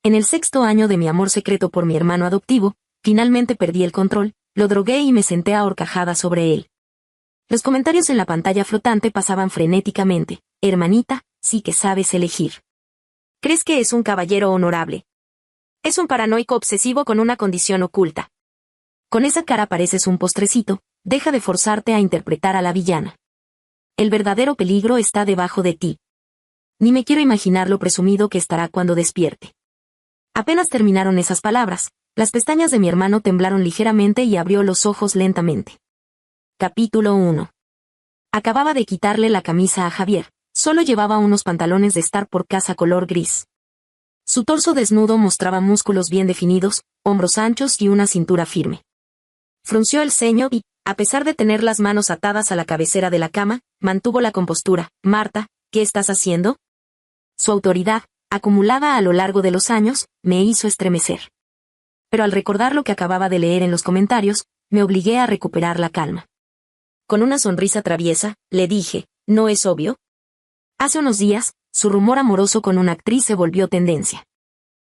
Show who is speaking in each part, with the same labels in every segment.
Speaker 1: En el 6º año de mi amor secreto por mi hermano adoptivo, finalmente perdí el control, lo drogué y me senté a horcajada sobre él. Los comentarios en la pantalla flotante pasaban frenéticamente. Hermanita, sí que sabes elegir. ¿Crees que es un caballero honorable? Es un paranoico obsesivo con una condición oculta. Con esa cara pareces un postrecito, deja de forzarte a interpretar a la villana. El verdadero peligro está debajo de ti. Ni me quiero imaginar lo presumido que estará cuando despierte. Apenas terminaron esas palabras, las pestañas de mi hermano temblaron ligeramente y abrió los ojos lentamente. Capítulo 1. Acababa de quitarle la camisa a Javier, solo llevaba unos pantalones de estar por casa color gris. Su torso desnudo mostraba músculos bien definidos, hombros anchos y una cintura firme. Frunció el ceño y, a pesar de tener las manos atadas a la cabecera de la cama, mantuvo la compostura. Marta, ¿qué estás haciendo? Su autoridad, acumulada a lo largo de los años, me hizo estremecer. Pero al recordar lo que acababa de leer en los comentarios, me obligué a recuperar la calma. Con una sonrisa traviesa, le dije, ¿no es obvio? Hace unos días, su rumor amoroso con una actriz se volvió tendencia.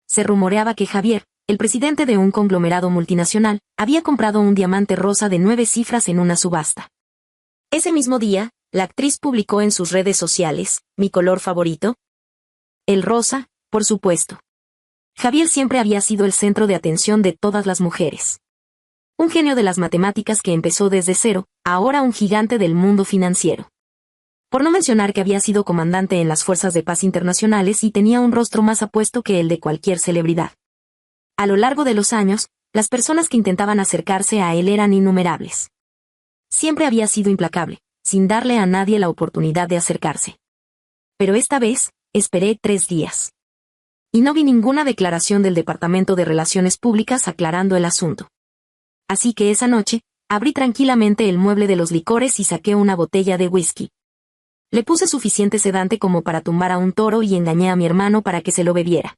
Speaker 1: Se rumoreaba que Javier, el presidente de un conglomerado multinacional, había comprado un diamante rosa de 9 cifras en una subasta. Ese mismo día, la actriz publicó en sus redes sociales, ¿mi color favorito? El rosa, por supuesto. Javier siempre había sido el centro de atención de todas las mujeres. Un genio de las matemáticas que empezó desde cero, ahora un gigante del mundo financiero. Por no mencionar que había sido comandante en las Fuerzas de Paz Internacionales y tenía un rostro más apuesto que el de cualquier celebridad. A lo largo de los años, las personas que intentaban acercarse a él eran innumerables. Siempre había sido implacable, sin darle a nadie la oportunidad de acercarse. Pero esta vez, esperé 3 días. Y no vi ninguna declaración del Departamento de Relaciones Públicas aclarando el asunto. Así que esa noche, abrí tranquilamente el mueble de los licores y saqué una botella de whisky. Le puse suficiente sedante como para tumbar a un toro y engañé a mi hermano para que se lo bebiera.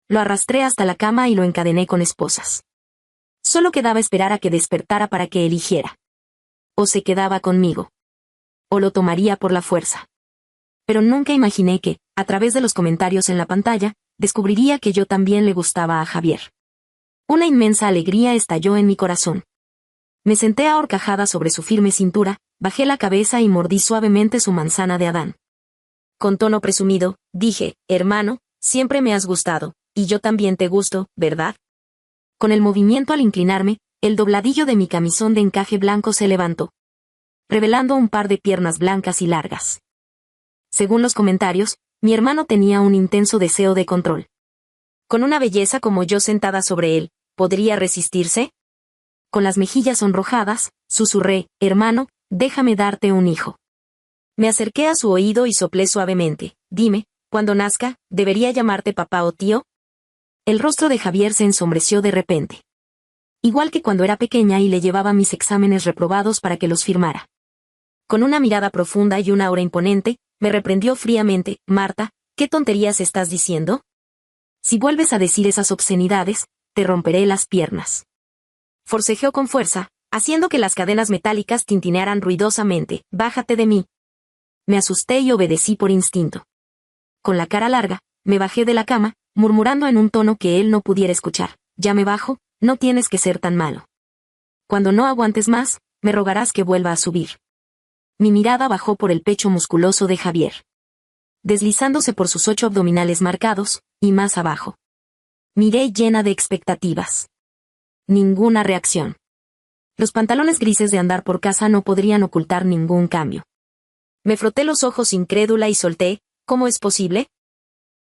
Speaker 1: Lo arrastré hasta la cama y lo encadené con esposas. Solo quedaba esperar a que despertara para que eligiera. O se quedaba conmigo. O lo tomaría por la fuerza. Pero nunca imaginé que, a través de los comentarios en la pantalla, descubriría que yo también le gustaba a Javier. Una inmensa alegría estalló en mi corazón. Me senté ahorcajada sobre su firme cintura, bajé la cabeza y mordí suavemente su manzana de Adán. Con tono presumido, dije, hermano, siempre me has gustado, y yo también te gusto, ¿verdad? Con el movimiento al inclinarme, el dobladillo de mi camisón de encaje blanco se levantó, revelando un par de piernas blancas y largas. Según los comentarios, mi hermano tenía un intenso deseo de control. Con una belleza como yo sentada sobre él, ¿podría resistirse? Con las mejillas sonrojadas, susurré, hermano, déjame darte un hijo. Me acerqué a su oído y soplé suavemente, dime, cuando nazca, ¿debería llamarte papá o tío? El rostro de Javier se ensombreció de repente. Igual que cuando era pequeña y le llevaba mis exámenes reprobados para que los firmara. Con una mirada profunda y una aura imponente, me reprendió fríamente, Marta, ¿qué tonterías estás diciendo? Si vuelves a decir esas obscenidades, te romperé las piernas. Forcejeó con fuerza, haciendo que las cadenas metálicas tintinearan ruidosamente, bájate de mí. Me asusté y obedecí por instinto. Con la cara larga, me bajé de la cama, murmurando en un tono que él no pudiera escuchar, ya me bajo, no tienes que ser tan malo. Cuando no aguantes más, me rogarás que vuelva a subir. Mi mirada bajó por el pecho musculoso de Javier, deslizándose por sus 8 abdominales marcados, y más abajo. Miré llena de expectativas. Ninguna reacción. Los pantalones grises de andar por casa no podrían ocultar ningún cambio. Me froté los ojos incrédula y solté, ¿cómo es posible?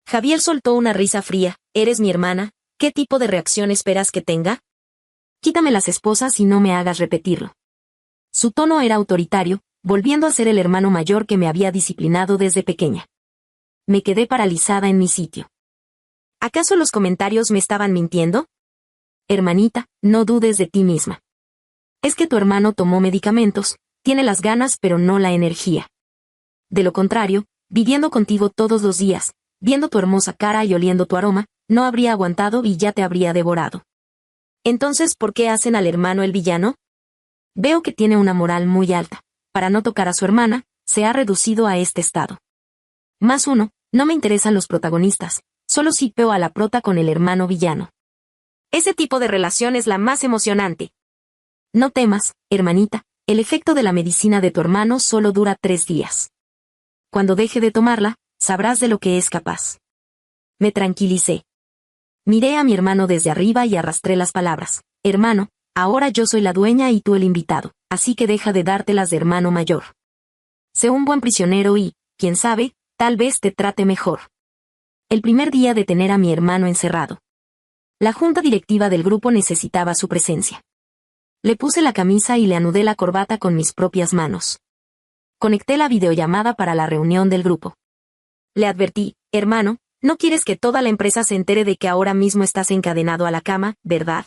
Speaker 1: Javier soltó una risa fría, ¿eres mi hermana? ¿Qué tipo de reacción esperas que tenga? Quítame las esposas y no me hagas repetirlo. Su tono era autoritario, volviendo a ser el hermano mayor que me había disciplinado desde pequeña. Me quedé paralizada en mi sitio. ¿Acaso los comentarios me estaban mintiendo? Hermanita, no dudes de ti misma. Es que tu hermano tomó medicamentos, tiene las ganas pero no la energía. De lo contrario, viviendo contigo todos los días, viendo tu hermosa cara y oliendo tu aroma, no habría aguantado y ya te habría devorado. Entonces, ¿por qué hacen al hermano el villano? Veo que tiene una moral muy alta. Para no tocar a su hermana, se ha reducido a este estado. +1, no me interesan los protagonistas, solo sipeo a la prota con el hermano villano. Ese tipo de relación es la más emocionante. No temas, hermanita, el efecto de la medicina de tu hermano solo dura 3 días. Cuando deje de tomarla, sabrás de lo que es capaz. Me tranquilicé. Miré a mi hermano desde arriba y arrastré las palabras. Hermano, ahora yo soy la dueña y tú el invitado, así que deja de dártelas de hermano mayor. Sé un buen prisionero y, quién sabe, tal vez te trate mejor. El primer día de tener a mi hermano encerrado. La junta directiva del grupo necesitaba su presencia. Le puse la camisa y le anudé la corbata con mis propias manos. Conecté la videollamada para la reunión del grupo. Le advertí, hermano, no quieres que toda la empresa se entere de que ahora mismo estás encadenado a la cama, ¿verdad?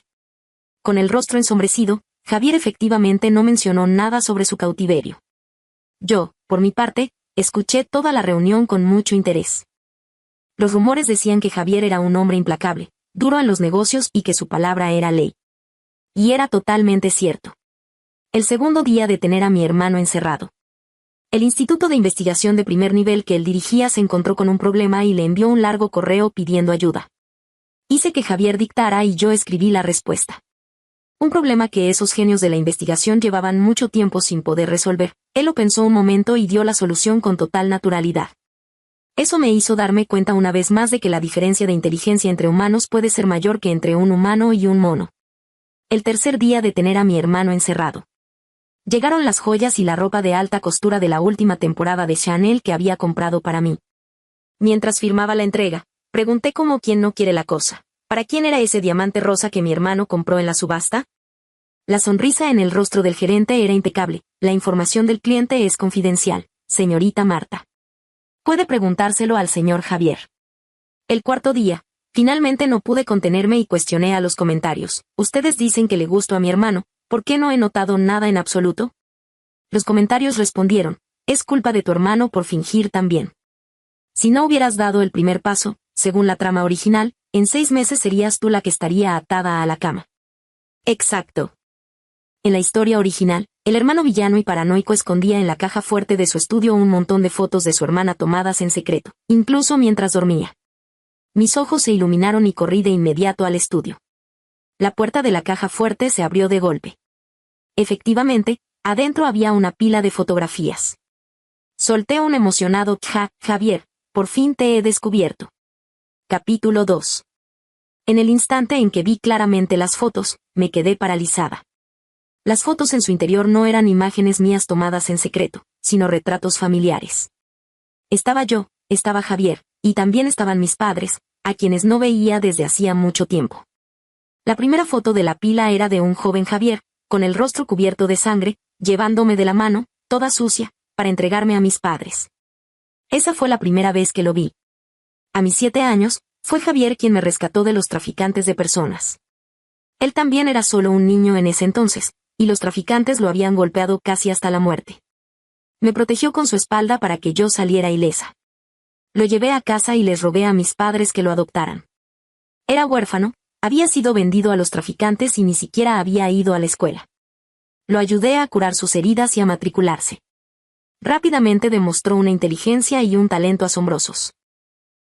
Speaker 1: Con el rostro ensombrecido, Javier efectivamente no mencionó nada sobre su cautiverio. Yo, por mi parte, escuché toda la reunión con mucho interés. Los rumores decían que Javier era un hombre implacable, duro en los negocios y que su palabra era ley. Y era totalmente cierto. El segundo día de tener a mi hermano encerrado. El Instituto de Investigación de primer nivel que él dirigía se encontró con un problema y le envió un largo correo pidiendo ayuda. Hice que Javier dictara y yo escribí la respuesta. Un problema que esos genios de la investigación llevaban mucho tiempo sin poder resolver. Él lo pensó un momento y dio la solución con total naturalidad. Eso me hizo darme cuenta una vez más de que la diferencia de inteligencia entre humanos puede ser mayor que entre un humano y un mono. El tercer día de tener a mi hermano encerrado. Llegaron las joyas y la ropa de alta costura de la última temporada de Chanel que había comprado para mí. Mientras firmaba la entrega, pregunté como quien no quiere la cosa. ¿Para quién era ese diamante rosa que mi hermano compró en la subasta? La sonrisa en el rostro del gerente era impecable. La información del cliente es confidencial, señorita Marta. Puede preguntárselo al señor Javier. El cuarto día, finalmente no pude contenerme y cuestioné a los comentarios. Ustedes dicen que le gusto a mi hermano, ¿por qué no he notado nada en absoluto? Los comentarios respondieron, es culpa de tu hermano por fingir tan bien. Si no hubieras dado el primer paso, según la trama original, en 6 meses serías tú la que estaría atada a la cama. Exacto. En la historia original, el hermano villano y paranoico escondía en la caja fuerte de su estudio un montón de fotos de su hermana tomadas en secreto, incluso mientras dormía. Mis ojos se iluminaron y corrí de inmediato al estudio. La puerta de la caja fuerte se abrió de golpe. Efectivamente, adentro había una pila de fotografías. Solté un emocionado Javier, por fin te he descubierto. Capítulo 2. En el instante en que vi claramente las fotos, me quedé paralizada. Las fotos en su interior no eran imágenes mías tomadas en secreto, sino retratos familiares. Estaba yo, estaba Javier, y también estaban mis padres, a quienes no veía desde hacía mucho tiempo. La primera foto de la pila era de un joven Javier, con el rostro cubierto de sangre, llevándome de la mano, toda sucia, para entregarme a mis padres. Esa fue la primera vez que lo vi. A mis 7 años, fue Javier quien me rescató de los traficantes de personas. Él también era solo un niño en ese entonces, y los traficantes lo habían golpeado casi hasta la muerte. Me protegió con su espalda para que yo saliera ilesa. Lo llevé a casa y les rogué a mis padres que lo adoptaran. Era huérfano, había sido vendido a los traficantes y ni siquiera había ido a la escuela. Lo ayudé a curar sus heridas y a matricularse. Rápidamente demostró una inteligencia y un talento asombrosos.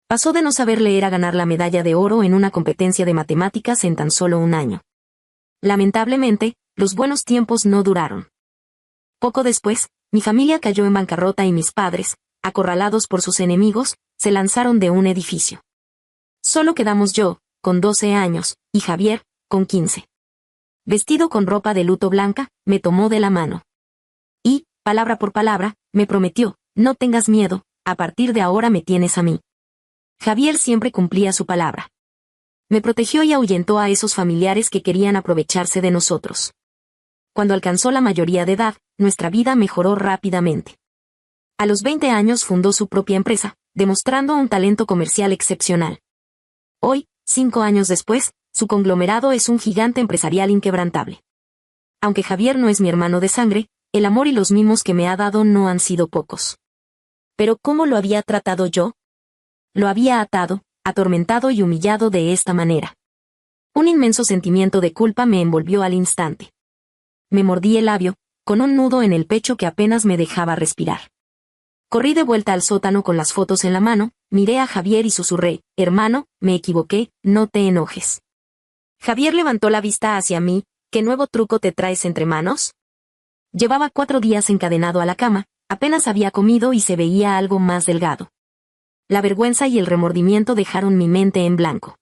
Speaker 1: Pasó de no saber leer a ganar la medalla de oro en una competencia de matemáticas en tan solo un año. Lamentablemente, los buenos tiempos no duraron. Poco después, mi familia cayó en bancarrota y mis padres, acorralados por sus enemigos, se lanzaron de un edificio. Solo quedamos yo, con 12 años, y Javier, con 15. Vestido con ropa de luto blanca, me tomó de la mano. Y, palabra por palabra, me prometió, no tengas miedo, a partir de ahora me tienes a mí. Javier siempre cumplía su palabra. Me protegió y ahuyentó a esos familiares que querían aprovecharse de nosotros. Cuando alcanzó la mayoría de edad, nuestra vida mejoró rápidamente. A los 20 años fundó su propia empresa, demostrando un talento comercial excepcional. Hoy, 5 años después, su conglomerado es un gigante empresarial inquebrantable. Aunque Javier no es mi hermano de sangre, el amor y los mimos que me ha dado no han sido pocos. Pero ¿cómo lo había tratado yo? Lo había atado, atormentado y humillado de esta manera. Un inmenso sentimiento de culpa me envolvió al instante. Me mordí el labio, con un nudo en el pecho que apenas me dejaba respirar. Corrí de vuelta al sótano con las fotos en la mano, miré a Javier y susurré, hermano, me equivoqué, no te enojes. Javier levantó la vista hacia mí, ¿qué nuevo truco te traes entre manos? Llevaba 4 días encadenado a la cama, apenas había comido y se veía algo más delgado. La vergüenza y el remordimiento dejaron mi mente en blanco.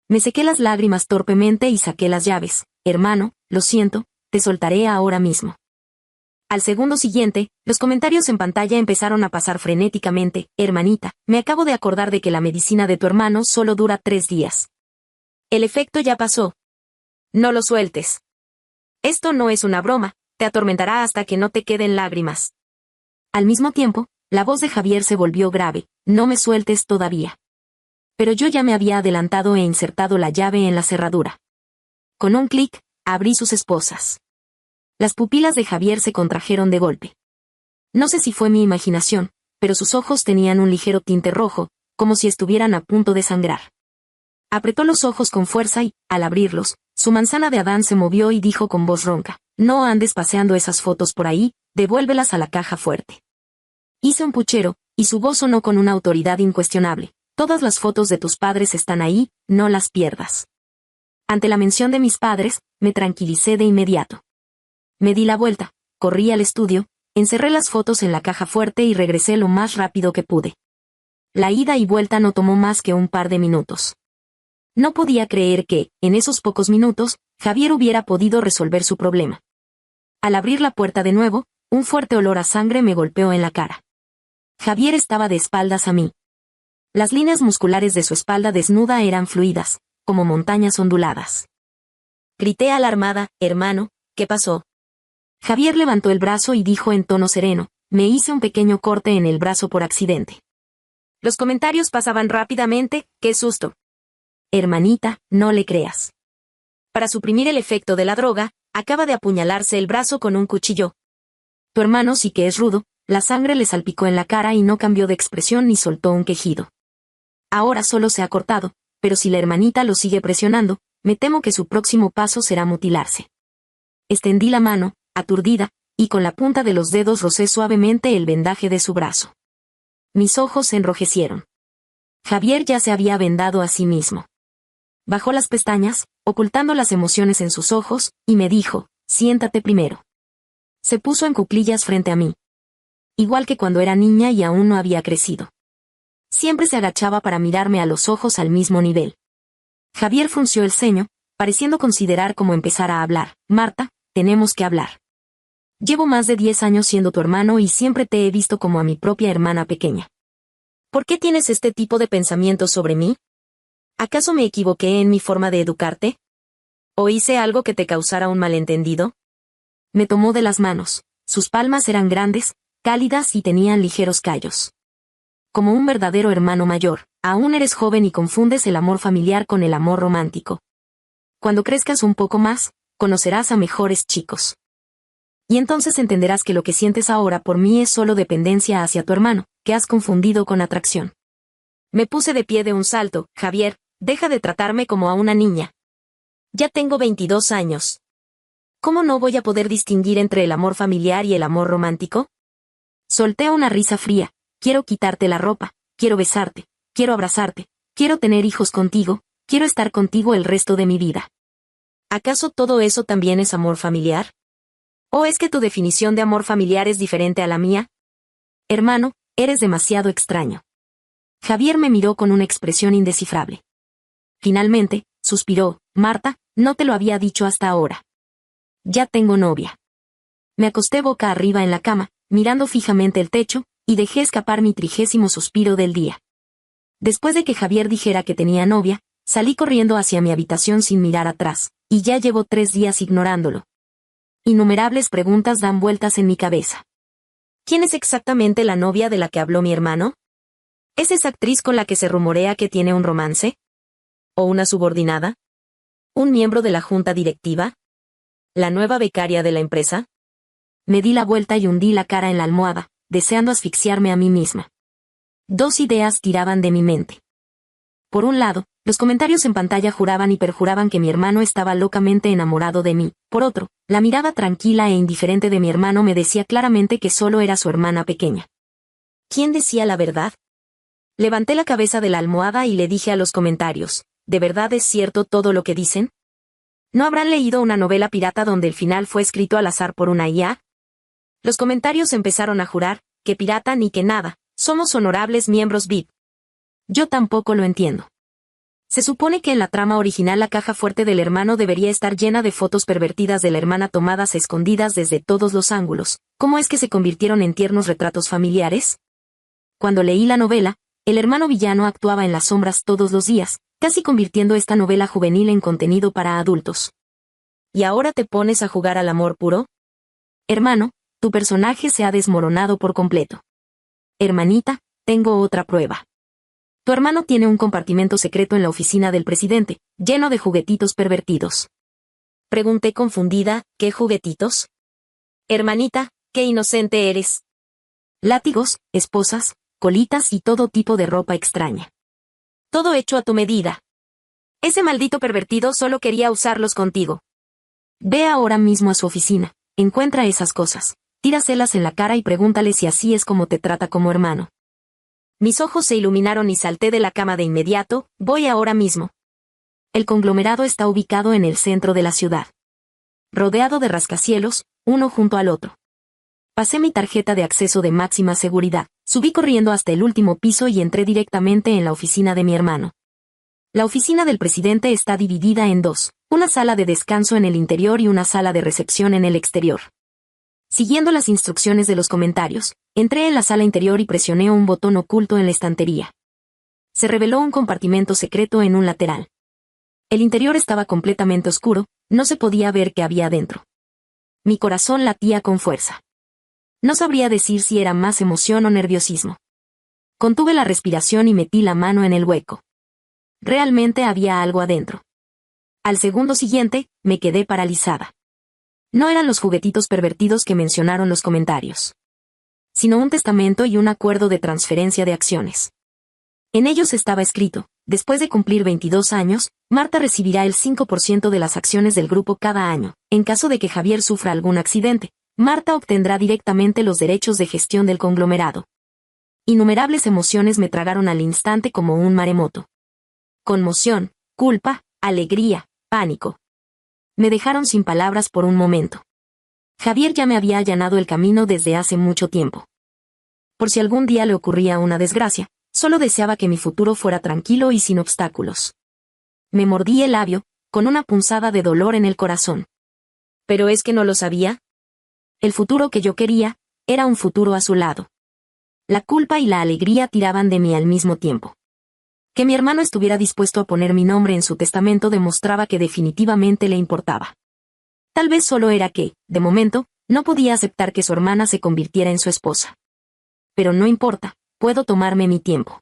Speaker 1: Me sequé las lágrimas torpemente y saqué las llaves. Hermano, lo siento, te soltaré ahora mismo. Al segundo siguiente, los comentarios en pantalla empezaron a pasar frenéticamente. Hermanita, me acabo de acordar de que la medicina de tu hermano solo dura 3 días. El efecto ya pasó. No lo sueltes. Esto no es una broma, te atormentará hasta que no te queden lágrimas. Al mismo tiempo, la voz de Javier se volvió grave. No me sueltes todavía. Pero yo ya me había adelantado e insertado la llave en la cerradura. Con un clic, abrí sus esposas. Las pupilas de Javier se contrajeron de golpe. No sé si fue mi imaginación, pero sus ojos tenían un ligero tinte rojo, como si estuvieran a punto de sangrar. Apretó los ojos con fuerza y, al abrirlos, su manzana de Adán se movió y dijo con voz ronca, no andes paseando esas fotos por ahí, devuélvelas a la caja fuerte. Hice un puchero, y su voz sonó con una autoridad incuestionable. Todas las fotos de tus padres están ahí, no las pierdas. Ante la mención de mis padres, me tranquilicé de inmediato. Me di la vuelta, corrí al estudio, encerré las fotos en la caja fuerte y regresé lo más rápido que pude. La ida y vuelta no tomó más que un par de minutos. No podía creer que, en esos pocos minutos, Javier hubiera podido resolver su problema. Al abrir la puerta de nuevo, un fuerte olor a sangre me golpeó en la cara. Javier estaba de espaldas a mí. Las líneas musculares de su espalda desnuda eran fluidas, como montañas onduladas. Grité alarmada, hermano, ¿qué pasó? Javier levantó el brazo y dijo en tono sereno, me hice un pequeño corte en el brazo por accidente. Los comentarios pasaban rápidamente, qué susto. Hermanita, no le creas. Para suprimir el efecto de la droga, acaba de apuñalarse el brazo con un cuchillo. Tu hermano sí que es rudo, la sangre le salpicó en la cara y no cambió de expresión ni soltó un quejido. Ahora solo se ha cortado, pero si la hermanita lo sigue presionando, me temo que su próximo paso será mutilarse. Extendí la mano, aturdida, y con la punta de los dedos rocé suavemente el vendaje de su brazo. Mis ojos se enrojecieron. Javier ya se había vendado a sí mismo. Bajó las pestañas, ocultando las emociones en sus ojos, y me dijo, siéntate primero. Se puso en cuclillas frente a mí. Igual que cuando era niña y aún no había crecido. Siempre se agachaba para mirarme a los ojos al mismo nivel. Javier frunció el ceño, pareciendo considerar cómo empezar a hablar. Marta, tenemos que hablar. Llevo más de 10 años siendo tu hermano y siempre te he visto como a mi propia hermana pequeña. ¿Por qué tienes este tipo de pensamientos sobre mí? ¿Acaso me equivoqué en mi forma de educarte? ¿O hice algo que te causara un malentendido? Me tomó de las manos. Sus palmas eran grandes, cálidas y tenían ligeros callos. Como un verdadero hermano mayor, aún eres joven y confundes el amor familiar con el amor romántico. Cuando crezcas un poco más, conocerás a mejores chicos. Y entonces entenderás que lo que sientes ahora por mí es solo dependencia hacia tu hermano, que has confundido con atracción. Me puse de pie de un salto. Javier, deja de tratarme como a una niña. Ya tengo 22 años. ¿Cómo no voy a poder distinguir entre el amor familiar y el amor romántico? Solté una risa fría. Quiero quitarte la ropa, quiero besarte, quiero abrazarte, quiero tener hijos contigo, quiero estar contigo el resto de mi vida. ¿Acaso todo eso también es amor familiar? ¿O es que tu definición de amor familiar es diferente a la mía? Hermano, eres demasiado extraño. Javier me miró con una expresión indescifrable. Finalmente, suspiró, Marta, no te lo había dicho hasta ahora. Ya tengo novia. Me acosté boca arriba en la cama, mirando fijamente el techo, y dejé escapar mi 30º suspiro del día. Después de que Javier dijera que tenía novia, salí corriendo hacia mi habitación sin mirar atrás, y ya llevo 3 días ignorándolo. Innumerables preguntas dan vueltas en mi cabeza. ¿Quién es exactamente la novia de la que habló mi hermano? ¿Es esa actriz con la que se rumorea que tiene un romance? ¿O una subordinada? ¿Un miembro de la junta directiva? ¿La nueva becaria de la empresa? Me di la vuelta y hundí la cara en la almohada, deseando asfixiarme a mí misma. 2 ideas tiraban de mi mente. Por un lado, los comentarios en pantalla juraban y perjuraban que mi hermano estaba locamente enamorado de mí. Por otro, la mirada tranquila e indiferente de mi hermano me decía claramente que solo era su hermana pequeña. ¿Quién decía la verdad? Levanté la cabeza de la almohada y le dije a los comentarios, ¿de verdad es cierto todo lo que dicen? ¿No habrán leído una novela pirata donde el final fue escrito al azar por una IA? Los comentarios empezaron a jurar, que pirata ni que nada, somos honorables miembros VIP. Yo tampoco lo entiendo. Se supone que en la trama original la caja fuerte del hermano debería estar llena de fotos pervertidas de la hermana tomadas a escondidas desde todos los ángulos. ¿Cómo es que se convirtieron en tiernos retratos familiares? Cuando leí la novela, el hermano villano actuaba en las sombras todos los días, casi convirtiendo esta novela juvenil en contenido para adultos. ¿Y ahora te pones a jugar al amor puro? Hermano, tu personaje se ha desmoronado por completo. Hermanita, tengo otra prueba. Tu hermano tiene un compartimento secreto en la oficina del presidente, lleno de juguetitos pervertidos. Pregunté confundida, ¿qué juguetitos? Hermanita, qué inocente eres. Látigos, esposas, colitas y todo tipo de ropa extraña. Todo hecho a tu medida. Ese maldito pervertido solo quería usarlos contigo. Ve ahora mismo a su oficina, encuentra esas cosas, tíraselas en la cara y pregúntale si así es como te trata como hermano. Mis ojos se iluminaron y salté de la cama de inmediato, voy ahora mismo. El conglomerado está ubicado en el centro de la ciudad. Rodeado de rascacielos, uno junto al otro. Pasé mi tarjeta de acceso de máxima seguridad, subí corriendo hasta el último piso y entré directamente en la oficina de mi hermano. La oficina del presidente está dividida en dos, una sala de descanso en el interior y una sala de recepción en el exterior. Siguiendo las instrucciones de los comentarios, entré en la sala interior y presioné un botón oculto en la estantería. Se reveló un compartimento secreto en un lateral. El interior estaba completamente oscuro, no se podía ver qué había dentro. Mi corazón latía con fuerza. No sabría decir si era más emoción o nerviosismo. Contuve la respiración y metí la mano en el hueco. Realmente había algo adentro. Al segundo siguiente, me quedé paralizada. No eran los juguetitos pervertidos que mencionaron los comentarios, sino un testamento y un acuerdo de transferencia de acciones. En ellos estaba escrito, después de cumplir 22 años, Marta recibirá el 5% de las acciones del grupo cada año. En caso de que Javier sufra algún accidente, Marta obtendrá directamente los derechos de gestión del conglomerado. Innumerables emociones me tragaron al instante como un maremoto. Conmoción, culpa, alegría, pánico. Me dejaron sin palabras por un momento. Javier ya me había allanado el camino desde hace mucho tiempo. Por si algún día le ocurría una desgracia, solo deseaba que mi futuro fuera tranquilo y sin obstáculos. Me mordí el labio, con una punzada de dolor en el corazón. ¿Pero es que no lo sabía? El futuro que yo quería, era un futuro a su lado. La culpa y la alegría tiraban de mí al mismo tiempo. Que mi hermano estuviera dispuesto a poner mi nombre en su testamento demostraba que definitivamente le importaba. Tal vez solo era que, de momento, no podía aceptar que su hermana se convirtiera en su esposa. Pero no importa, puedo tomarme mi tiempo.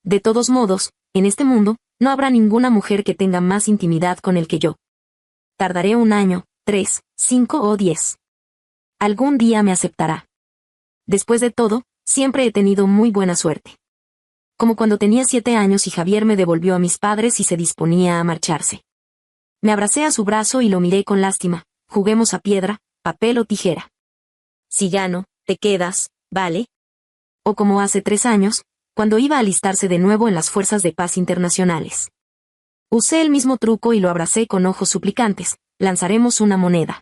Speaker 1: De todos modos, en este mundo, no habrá ninguna mujer que tenga más intimidad con él que yo. Tardaré 1 año, 3, 5 o 10. Algún día me aceptará. Después de todo, siempre he tenido muy buena suerte. Como cuando tenía 7 años y Javier me devolvió a mis padres y se disponía a marcharse. Me abracé a su brazo y lo miré con lástima. Juguemos a piedra, papel o tijera. Si gano, te quedas, ¿vale? O como hace 3 años, cuando iba a alistarse de nuevo en las Fuerzas de Paz Internacionales. Usé el mismo truco y lo abracé con ojos suplicantes. Lanzaremos una moneda.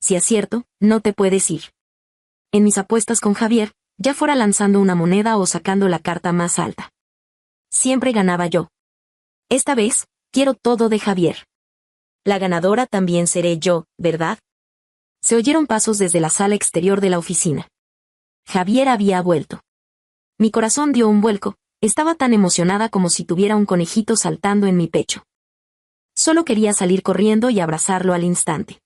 Speaker 1: Si acierto, no te puedes ir. En mis apuestas con Javier, ya fuera lanzando una moneda o sacando la carta más alta. Siempre ganaba yo. Esta vez, quiero todo de Javier. La ganadora también seré yo, ¿verdad? Se oyeron pasos desde la sala exterior de la oficina. Javier había vuelto. Mi corazón dio un vuelco, estaba tan emocionada como si tuviera un conejito saltando en mi pecho. Solo quería salir corriendo y abrazarlo al instante.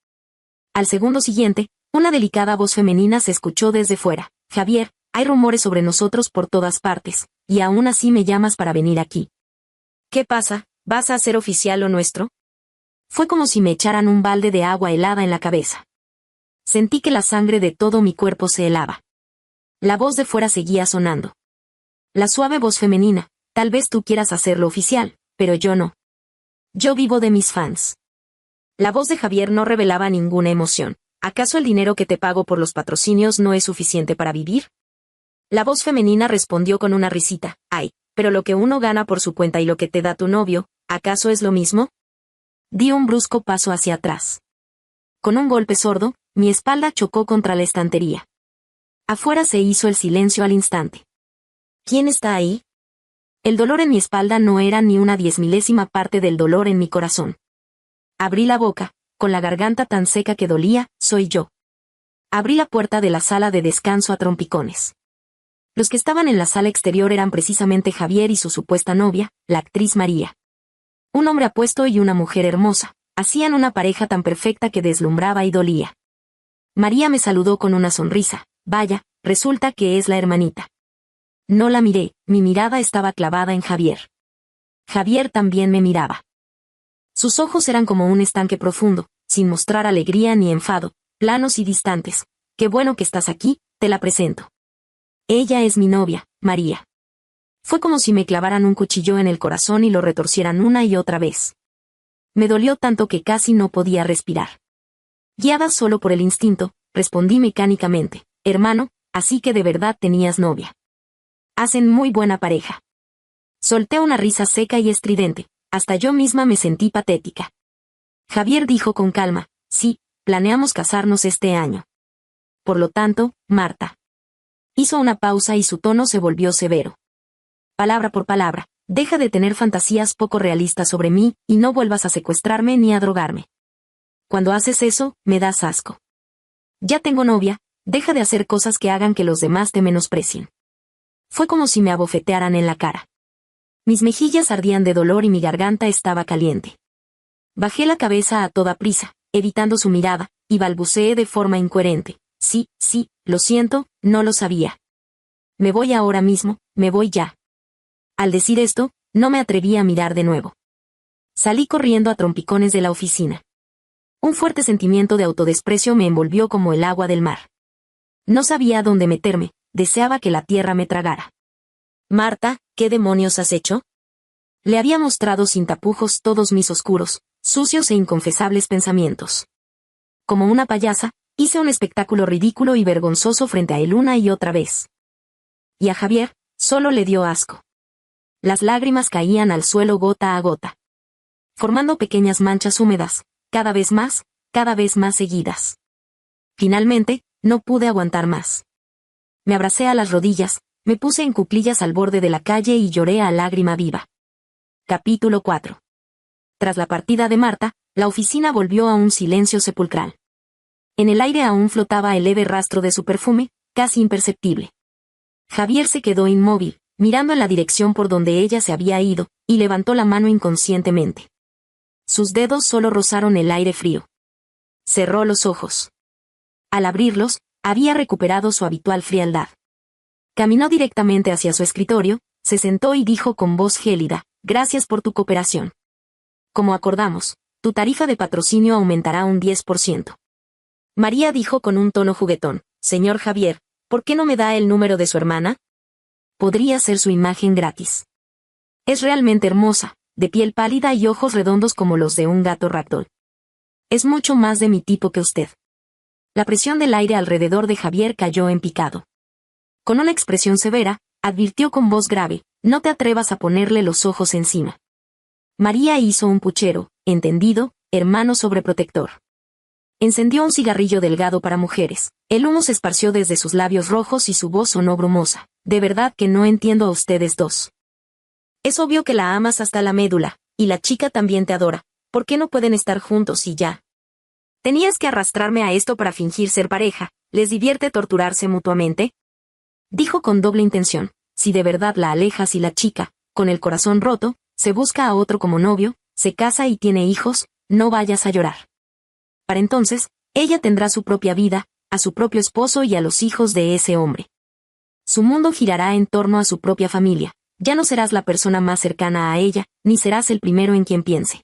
Speaker 1: Al segundo siguiente, una delicada voz femenina se escuchó desde fuera. Javier, hay rumores sobre nosotros por todas partes, y aún así me llamas para venir aquí. ¿Qué pasa? ¿Vas a hacer oficial lo nuestro? Fue como si me echaran un balde de agua helada en la cabeza. Sentí que la sangre de todo mi cuerpo se helaba. La voz de fuera seguía sonando. La suave voz femenina, tal vez tú quieras hacerlo oficial, pero yo no. Yo vivo de mis fans. La voz de Javier no revelaba ninguna emoción. ¿Acaso el dinero que te pago por los patrocinios no es suficiente para vivir? La voz femenina respondió con una risita. Ay, pero lo que uno gana por su cuenta y lo que te da tu novio, ¿acaso es lo mismo? Di un brusco paso hacia atrás. Con un golpe sordo, mi espalda chocó contra la estantería. Afuera se hizo el silencio al instante. ¿Quién está ahí? El dolor en mi espalda no era ni una 10.000ª parte del dolor en mi corazón. Abrí la boca, con la garganta tan seca que dolía, soy yo. Abrí la puerta de la sala de descanso a trompicones. Los que estaban en la sala exterior eran precisamente Javier y su supuesta novia, la actriz María. Un hombre apuesto y una mujer hermosa, hacían una pareja tan perfecta que deslumbraba y dolía. María me saludó con una sonrisa. Vaya, resulta que es la hermanita. No la miré, mi mirada estaba clavada en Javier. Javier también me miraba. Sus ojos eran como un estanque profundo, sin mostrar alegría ni enfado, planos y distantes. Qué bueno que estás aquí, te la presento. Ella es mi novia, María. Fue como si me clavaran un cuchillo en el corazón y lo retorcieran una y otra vez. Me dolió tanto que casi no podía respirar. Guiada solo por el instinto, respondí mecánicamente, hermano, así que de verdad tenías novia. Hacen muy buena pareja. Solté una risa seca y estridente, hasta yo misma me sentí patética. Javier dijo con calma, sí, planeamos casarnos este año. Por lo tanto, Marta. Hizo una pausa y su tono se volvió severo. Palabra por palabra, deja de tener fantasías poco realistas sobre mí, y no vuelvas a secuestrarme ni a drogarme. Cuando haces eso, me das asco. Ya tengo novia, deja de hacer cosas que hagan que los demás te menosprecien. Fue como si me abofetearan en la cara. Mis mejillas ardían de dolor y mi garganta estaba caliente. Bajé la cabeza a toda prisa, evitando su mirada, y balbuceé de forma incoherente. Sí, lo siento, no lo sabía. Me voy ahora mismo, me voy ya. Al decir esto, no me atreví a mirar de nuevo. Salí corriendo a trompicones de la oficina. Un fuerte sentimiento de autodesprecio me envolvió como el agua del mar. No sabía a dónde meterme, deseaba que la tierra me tragara. Marta, ¿qué demonios has hecho? Le había mostrado sin tapujos todos mis oscuros, sucios e inconfesables pensamientos. Como una payasa, hice un espectáculo ridículo y vergonzoso frente a él una y otra vez. Y a Javier, solo le dio asco. Las lágrimas caían al suelo gota a gota, formando pequeñas manchas húmedas, cada vez más seguidas. Finalmente, no pude aguantar más. Me abracé a las rodillas, me puse en cuclillas al borde de la calle y lloré a lágrima viva. Capítulo 4. Tras la partida de Marta, la oficina volvió a un silencio sepulcral. En el aire aún flotaba el leve rastro de su perfume, casi imperceptible. Javier se quedó inmóvil, mirando en la dirección por donde ella se había ido, y levantó la mano inconscientemente. Sus dedos solo rozaron el aire frío. Cerró los ojos. Al abrirlos, había recuperado su habitual frialdad. Caminó directamente hacia su escritorio, se sentó y dijo con voz gélida, gracias por tu cooperación. Como acordamos, tu tarifa de patrocinio aumentará un 10%. María dijo con un tono juguetón, señor Javier, ¿por qué no me da el número de su hermana? Podría ser su imagen gratis. Es realmente hermosa, de piel pálida y ojos redondos como los de un gato ragdoll. Es mucho más de mi tipo que usted. La presión del aire alrededor de Javier cayó en picado. Con una expresión severa, advirtió con voz grave, no te atrevas a ponerle los ojos encima. María hizo un puchero, entendido, hermano sobreprotector. Encendió un cigarrillo delgado para mujeres, el humo se esparció desde sus labios rojos y su voz sonó brumosa. De verdad que no entiendo a ustedes dos. Es obvio que la amas hasta la médula, y la chica también te adora. ¿Por qué no pueden estar juntos y ya? ¿Tenías que arrastrarme a esto para fingir ser pareja? ¿Les divierte torturarse mutuamente? Dijo con doble intención, si de verdad la alejas y la chica, con el corazón roto, se busca a otro como novio, se casa y tiene hijos, no vayas a llorar. Para entonces, ella tendrá su propia vida, a su propio esposo y a los hijos de ese hombre. Su mundo girará en torno a su propia familia, ya no serás la persona más cercana a ella, ni serás el primero en quien piense.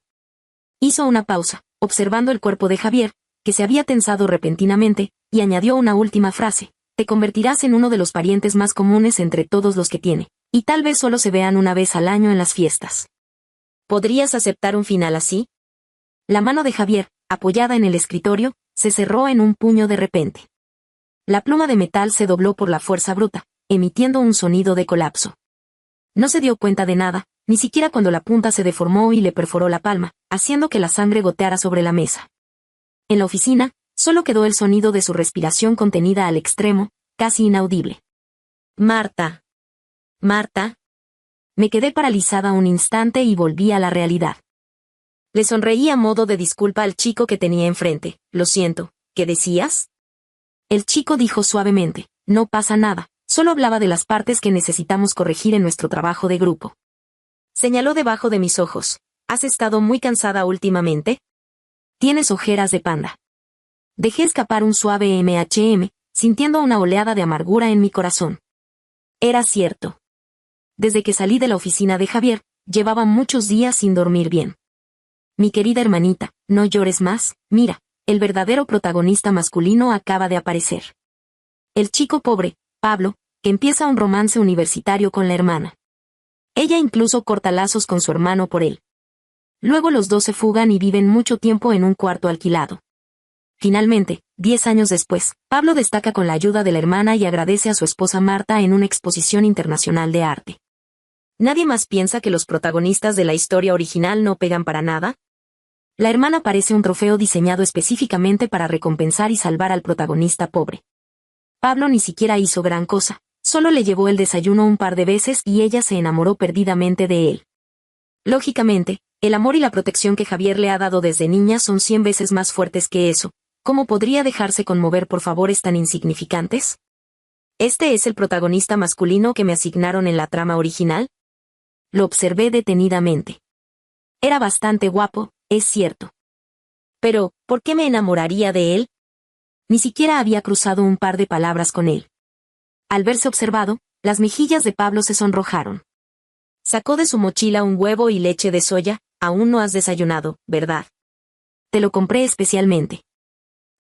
Speaker 1: Hizo una pausa, observando el cuerpo de Javier, que se había tensado repentinamente, y añadió una última frase, te convertirás en uno de los parientes más comunes entre todos los que tiene, y tal vez solo se vean una vez al año en las fiestas. ¿Podrías aceptar un final así? La mano de Javier, apoyada en el escritorio, se cerró en un puño de repente. La pluma de metal se dobló por la fuerza bruta, emitiendo un sonido de colapso. No se dio cuenta de nada, ni siquiera cuando la punta se deformó y le perforó la palma, haciendo que la sangre goteara sobre la mesa. En la oficina, solo quedó el sonido de su respiración contenida al extremo, casi inaudible. Marta. Marta. Me quedé paralizada un instante y volví a la realidad. Le sonreí a modo de disculpa al chico que tenía enfrente. Lo siento, ¿qué decías? El chico dijo suavemente, no pasa nada, solo hablaba de las partes que necesitamos corregir en nuestro trabajo de grupo. Señaló debajo de mis ojos, ¿has estado muy cansada últimamente? Tienes ojeras de panda. Dejé escapar un suave sintiendo una oleada de amargura en mi corazón. Era cierto. Desde que salí de la oficina de Javier, llevaba muchos días sin dormir bien. Mi querida hermanita, no llores más, mira, el verdadero protagonista masculino acaba de aparecer. El chico pobre, Pablo, que empieza un romance universitario con la hermana. Ella incluso corta lazos con su hermano por él. Luego los dos se fugan y viven mucho tiempo en un cuarto alquilado. Finalmente, 10 años después, Pablo destaca con la ayuda de la hermana y agradece a su esposa Marta en una exposición internacional de arte. ¿Nadie más piensa que los protagonistas de la historia original no pegan para nada? La hermana parece un trofeo diseñado específicamente para recompensar y salvar al protagonista pobre. Pablo ni siquiera hizo gran cosa, solo le llevó el desayuno un par de veces y ella se enamoró perdidamente de él. Lógicamente, el amor y la protección que Javier le ha dado desde niña son 100 veces más fuertes que eso. ¿Cómo podría dejarse conmover por favores tan insignificantes? ¿Este es el protagonista masculino que me asignaron en la trama original? Lo observé detenidamente. Era bastante guapo, es cierto. Pero, ¿por qué me enamoraría de él? Ni siquiera había cruzado un par de palabras con él. Al verse observado, las mejillas de Pablo se sonrojaron. Sacó de su mochila un huevo y leche de soya. Aún no has desayunado, ¿verdad? Te lo compré especialmente.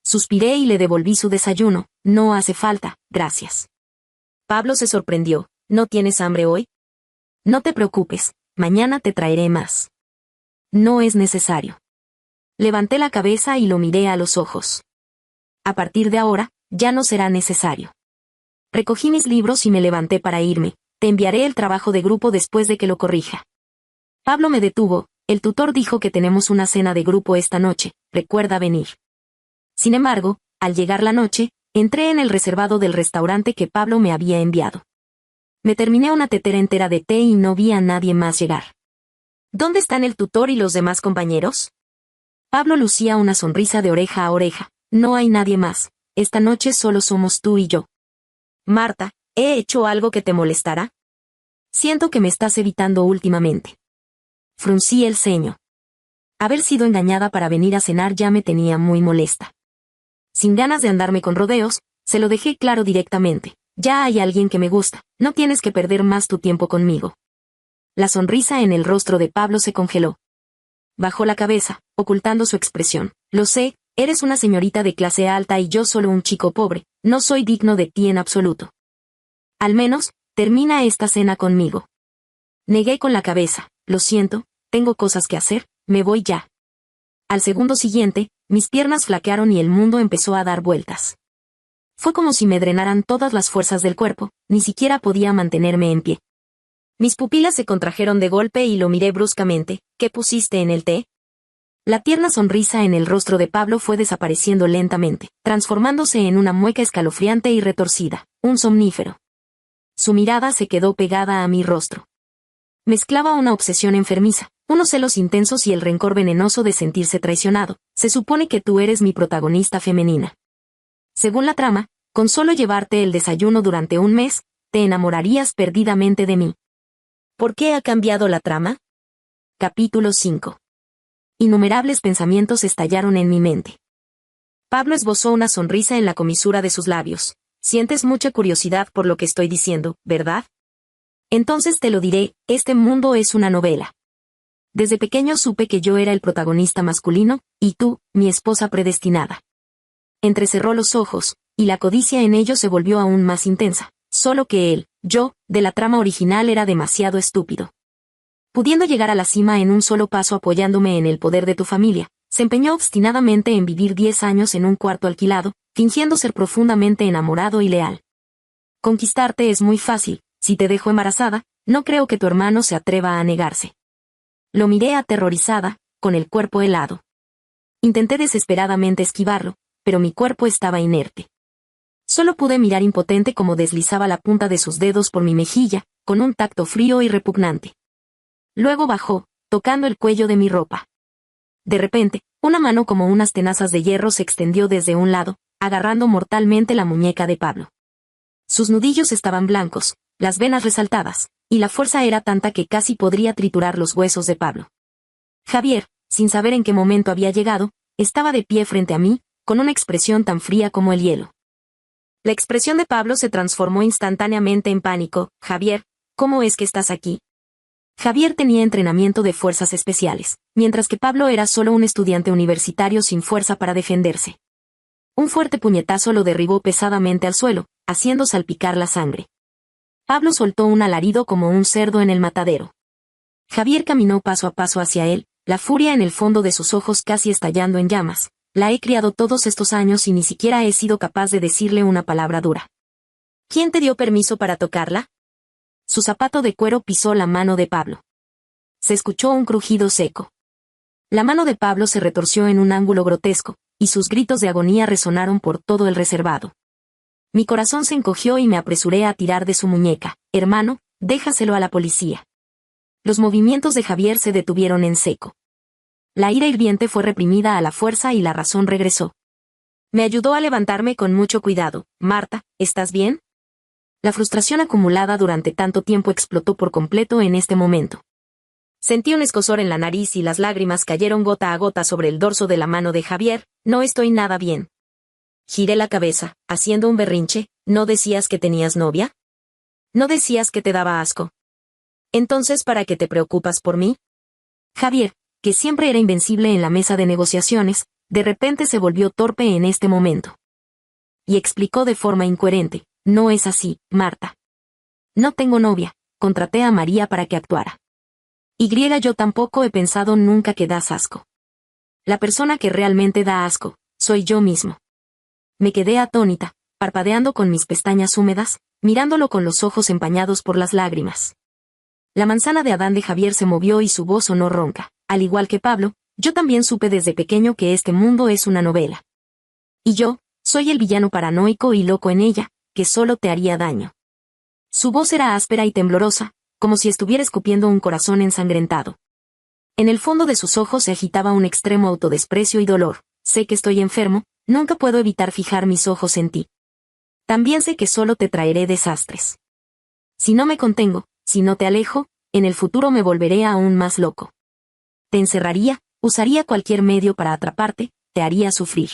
Speaker 1: Suspiré y le devolví su desayuno. No hace falta, gracias. Pablo se sorprendió. ¿No tienes hambre hoy? No te preocupes, mañana te traeré más. No es necesario. Levanté la cabeza y lo miré a los ojos. A partir de ahora, ya no será necesario. Recogí mis libros y me levanté para irme. Te enviaré el trabajo de grupo después de que lo corrija. Pablo me detuvo. El tutor dijo que tenemos una cena de grupo esta noche, recuerda venir. Sin embargo, al llegar la noche, entré en el reservado del restaurante que Pablo me había enviado. Me terminé una tetera entera de té y no vi a nadie más llegar. ¿Dónde están el tutor y los demás compañeros? Pablo lucía una sonrisa de oreja a oreja. No hay nadie más, esta noche solo somos tú y yo. Marta, ¿he hecho algo que te molestará? Siento que me estás evitando últimamente. Fruncí el ceño. Haber sido engañada para venir a cenar ya me tenía muy molesta. Sin ganas de andarme con rodeos, se lo dejé claro directamente. Ya hay alguien que me gusta, no tienes que perder más tu tiempo conmigo. La sonrisa en el rostro de Pablo se congeló. Bajó la cabeza, ocultando su expresión. Lo sé, eres una señorita de clase alta y yo solo un chico pobre, no soy digno de ti en absoluto. Al menos, termina esta cena conmigo. Negué con la cabeza. Lo siento, tengo cosas que hacer, me voy ya. Al segundo siguiente, mis piernas flaquearon y el mundo empezó a dar vueltas. Fue como si me drenaran todas las fuerzas del cuerpo, ni siquiera podía mantenerme en pie. Mis pupilas se contrajeron de golpe y lo miré bruscamente. ¿Qué pusiste en el té? La tierna sonrisa en el rostro de Pablo fue desapareciendo lentamente, transformándose en una mueca escalofriante y retorcida, un somnífero. Su mirada se quedó pegada a mi rostro. Mezclaba una obsesión enfermiza, unos celos intensos y el rencor venenoso de sentirse traicionado. Se supone que tú eres mi protagonista femenina. Según la trama, con solo llevarte el desayuno durante un mes, te enamorarías perdidamente de mí. ¿Por qué ha cambiado la trama? Capítulo 5. Innumerables pensamientos estallaron en mi mente. Pablo esbozó una sonrisa en la comisura de sus labios. Sientes mucha curiosidad por lo que estoy diciendo, ¿verdad? Entonces te lo diré, este mundo es una novela. Desde pequeño supe que yo era el protagonista masculino, y tú, mi esposa predestinada. Entrecerró los ojos, y la codicia en ellos se volvió aún más intensa, solo que él, yo, de la trama original era demasiado estúpido. Pudiendo llegar a la cima en un solo paso apoyándome en el poder de tu familia, se empeñó obstinadamente en vivir 10 años en un cuarto alquilado, fingiendo ser profundamente enamorado y leal. Conquistarte es muy fácil, si te dejo embarazada, no creo que tu hermano se atreva a negarse. Lo miré aterrorizada, con el cuerpo helado. Intenté desesperadamente esquivarlo, pero mi cuerpo estaba inerte. Solo pude mirar impotente cómo deslizaba la punta de sus dedos por mi mejilla, con un tacto frío y repugnante. Luego bajó, tocando el cuello de mi ropa. De repente, una mano como unas tenazas de hierro se extendió desde un lado, agarrando mortalmente la muñeca de Pablo. Sus nudillos estaban blancos, las venas resaltadas, y la fuerza era tanta que casi podría triturar los huesos de Pablo. Javier, sin saber en qué momento había llegado, estaba de pie frente a mí, con una expresión tan fría como el hielo. La expresión de Pablo se transformó instantáneamente en pánico. Javier, ¿cómo es que estás aquí? Javier tenía entrenamiento de fuerzas especiales, mientras que Pablo era solo un estudiante universitario sin fuerza para defenderse. Un fuerte puñetazo lo derribó pesadamente al suelo, haciendo salpicar la sangre. Pablo soltó un alarido como un cerdo en el matadero. Javier caminó paso a paso hacia él, la furia en el fondo de sus ojos casi estallando en llamas. La he criado todos estos años y ni siquiera he sido capaz de decirle una palabra dura. ¿Quién te dio permiso para tocarla? Su zapato de cuero pisó la mano de Pablo. Se escuchó un crujido seco. La mano de Pablo se retorció en un ángulo grotesco, y sus gritos de agonía resonaron por todo el reservado. Mi corazón se encogió y me apresuré a tirar de su muñeca. Hermano, déjaselo a la policía. Los movimientos de Javier se detuvieron en seco. La ira hirviente fue reprimida a la fuerza y la razón regresó. Me ayudó a levantarme con mucho cuidado. Marta, ¿estás bien? La frustración acumulada durante tanto tiempo explotó por completo en este momento. Sentí un escozor en la nariz y las lágrimas cayeron gota a gota sobre el dorso de la mano de Javier. No estoy nada bien. Giré la cabeza, haciendo un berrinche. ¿No decías que tenías novia? ¿No decías que te daba asco? Entonces, ¿para qué te preocupas por mí? Javier, que siempre era invencible en la mesa de negociaciones, de repente se volvió torpe en este momento. Y explicó de forma incoherente. No es así, Marta. No tengo novia, contraté a María para que actuara. Yo tampoco he pensado nunca que das asco. La persona que realmente da asco, soy yo mismo. Me quedé atónita, parpadeando con mis pestañas húmedas, mirándolo con los ojos empañados por las lágrimas. La manzana de Adán de Javier se movió y su voz sonó ronca. Al igual que Pablo, yo también supe desde pequeño que este mundo es una novela. Y yo, soy el villano paranoico y loco en ella, que solo te haría daño. Su voz era áspera y temblorosa, como si estuviera escupiendo un corazón ensangrentado. En el fondo de sus ojos se agitaba un extremo autodesprecio y dolor. Sé que estoy enfermo, nunca puedo evitar fijar mis ojos en ti. También sé que solo te traeré desastres. Si no me contengo, si no te alejo, en el futuro me volveré aún más loco. Te encerraría, usaría cualquier medio para atraparte, te haría sufrir.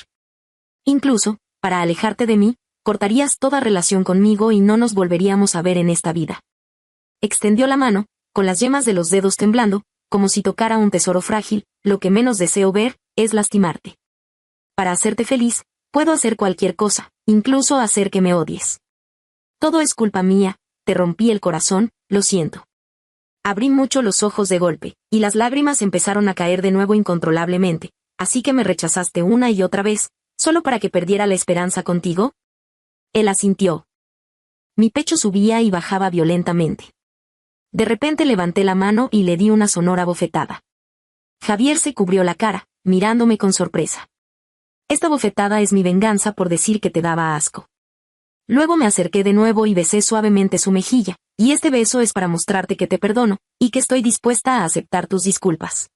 Speaker 1: Incluso, para alejarte de mí, cortarías toda relación conmigo y no nos volveríamos a ver en esta vida. Extendió la mano, con las yemas de los dedos temblando, como si tocara un tesoro frágil. Lo que menos deseo ver, es lastimarte. Para hacerte feliz, puedo hacer cualquier cosa, incluso hacer que me odies. Todo es culpa mía, te rompí el corazón, lo siento. Abrí mucho los ojos de golpe, y las lágrimas empezaron a caer de nuevo incontrolablemente. Así que me rechazaste una y otra vez, solo para que perdiera la esperanza contigo. Él asintió. Mi pecho subía y bajaba violentamente. De repente levanté la mano y le di una sonora bofetada. Javier se cubrió la cara, mirándome con sorpresa. Esta bofetada es mi venganza por decir que te daba asco. Luego me acerqué de nuevo y besé suavemente su mejilla, y este beso es para mostrarte que te perdono, y que estoy dispuesta a aceptar tus disculpas.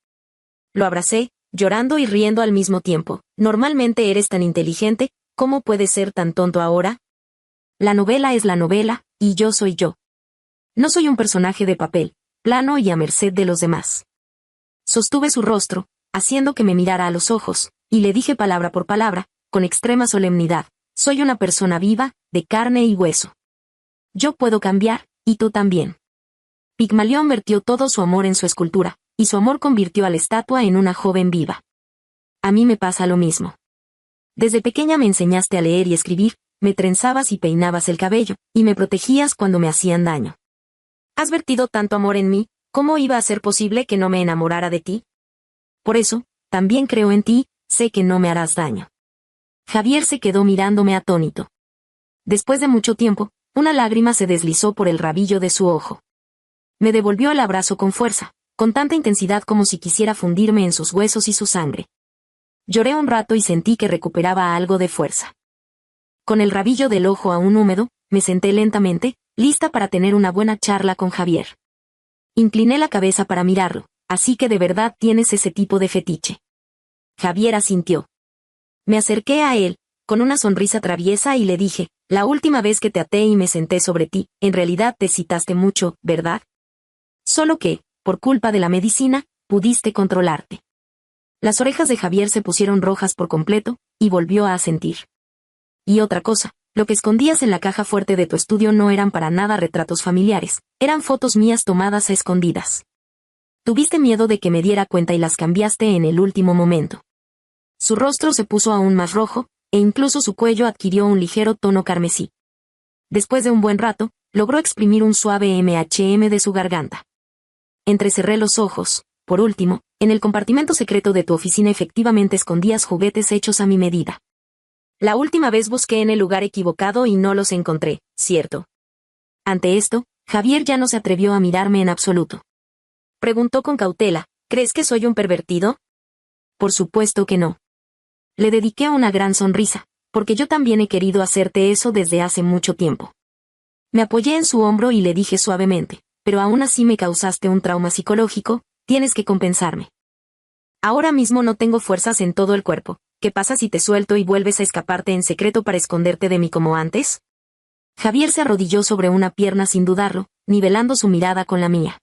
Speaker 1: Lo abracé, llorando y riendo al mismo tiempo. Normalmente eres tan inteligente, ¿cómo puedes ser tan tonto ahora? La novela es la novela, y yo soy yo. No soy un personaje de papel, plano y a merced de los demás. Sostuve su rostro, haciendo que me mirara a los ojos, y le dije palabra por palabra, con extrema solemnidad. Soy una persona viva, de carne y hueso. Yo puedo cambiar, y tú también. Pigmalión vertió todo su amor en su escultura, y su amor convirtió a la estatua en una joven viva. A mí me pasa lo mismo. Desde pequeña me enseñaste a leer y escribir, me trenzabas y peinabas el cabello, y me protegías cuando me hacían daño. Has vertido tanto amor en mí, ¿cómo iba a ser posible que no me enamorara de ti? Por eso, también creo en ti, sé que no me harás daño. Javier se quedó mirándome atónito. Después de mucho tiempo, Una lágrima se deslizó por el rabillo de su ojo. Me devolvió el abrazo con fuerza, con tanta intensidad como si quisiera fundirme en sus huesos y su sangre. Lloré un rato y sentí que recuperaba algo de fuerza. Con el rabillo del ojo aún húmedo, me senté lentamente, lista para tener una buena charla con Javier. Incliné la cabeza para mirarlo, así que de verdad tienes ese tipo de fetiche. Javier asintió. Me acerqué a él, con una sonrisa traviesa y le dije, la última vez que te até y me senté sobre ti, en realidad te excitaste mucho, ¿verdad? Solo que, por culpa de la medicina, pudiste controlarte. Las orejas de Javier se pusieron rojas por completo, y volvió a asentir. Y otra cosa, lo que escondías en la caja fuerte de tu estudio no eran para nada retratos familiares, eran fotos mías tomadas a escondidas. Tuviste miedo de que me diera cuenta y las cambiaste en el último momento. Su rostro se puso aún más rojo, e incluso su cuello adquirió un ligero tono carmesí. Después de un buen rato, logró exprimir un suave MHM de su garganta. Entrecerré los ojos. Por último, en el compartimento secreto de tu oficina efectivamente escondías juguetes hechos a mi medida. La última vez busqué en el lugar equivocado y no los encontré, ¿cierto? Ante esto, Javier ya no se atrevió a mirarme en absoluto. Preguntó con cautela, ¿crees que soy un pervertido? Por supuesto que no. Le dediqué una gran sonrisa, porque yo también he querido hacerte eso desde hace mucho tiempo. Me apoyé en su hombro y le dije suavemente, pero aún así me causaste un trauma psicológico, tienes que compensarme. Ahora mismo no tengo fuerzas en todo el cuerpo, ¿qué pasa si te suelto y vuelves a escaparte en secreto para esconderte de mí como antes? Javier se arrodilló sobre una pierna sin dudarlo, nivelando su mirada con la mía.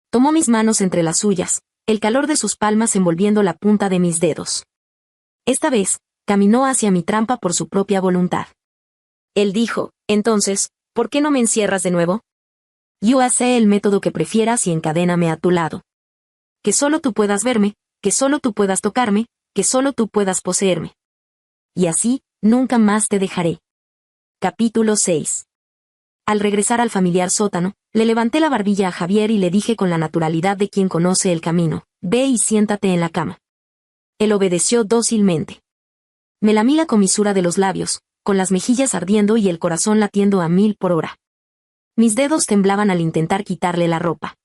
Speaker 1: Tomó mis manos entre las suyas, el calor de sus palmas envolviendo la punta de mis dedos. Esta vez, caminó hacia mi trampa por su propia voluntad. Él dijo, entonces, ¿por qué no me encierras de nuevo? Yo haré el método que prefieras y encadéname a tu lado. Que solo tú puedas verme, que solo tú puedas tocarme, que solo tú puedas poseerme. Y así, nunca más te dejaré. Capítulo 6. Al regresar al familiar sótano, le levanté la barbilla a Javier y le dije con la naturalidad de quien conoce el camino, ve y siéntate en la cama. Él obedeció dócilmente. Me lamí la comisura de los labios, con las mejillas ardiendo y el corazón latiendo a 1000 por hora. Mis dedos temblaban al intentar quitarle la ropa.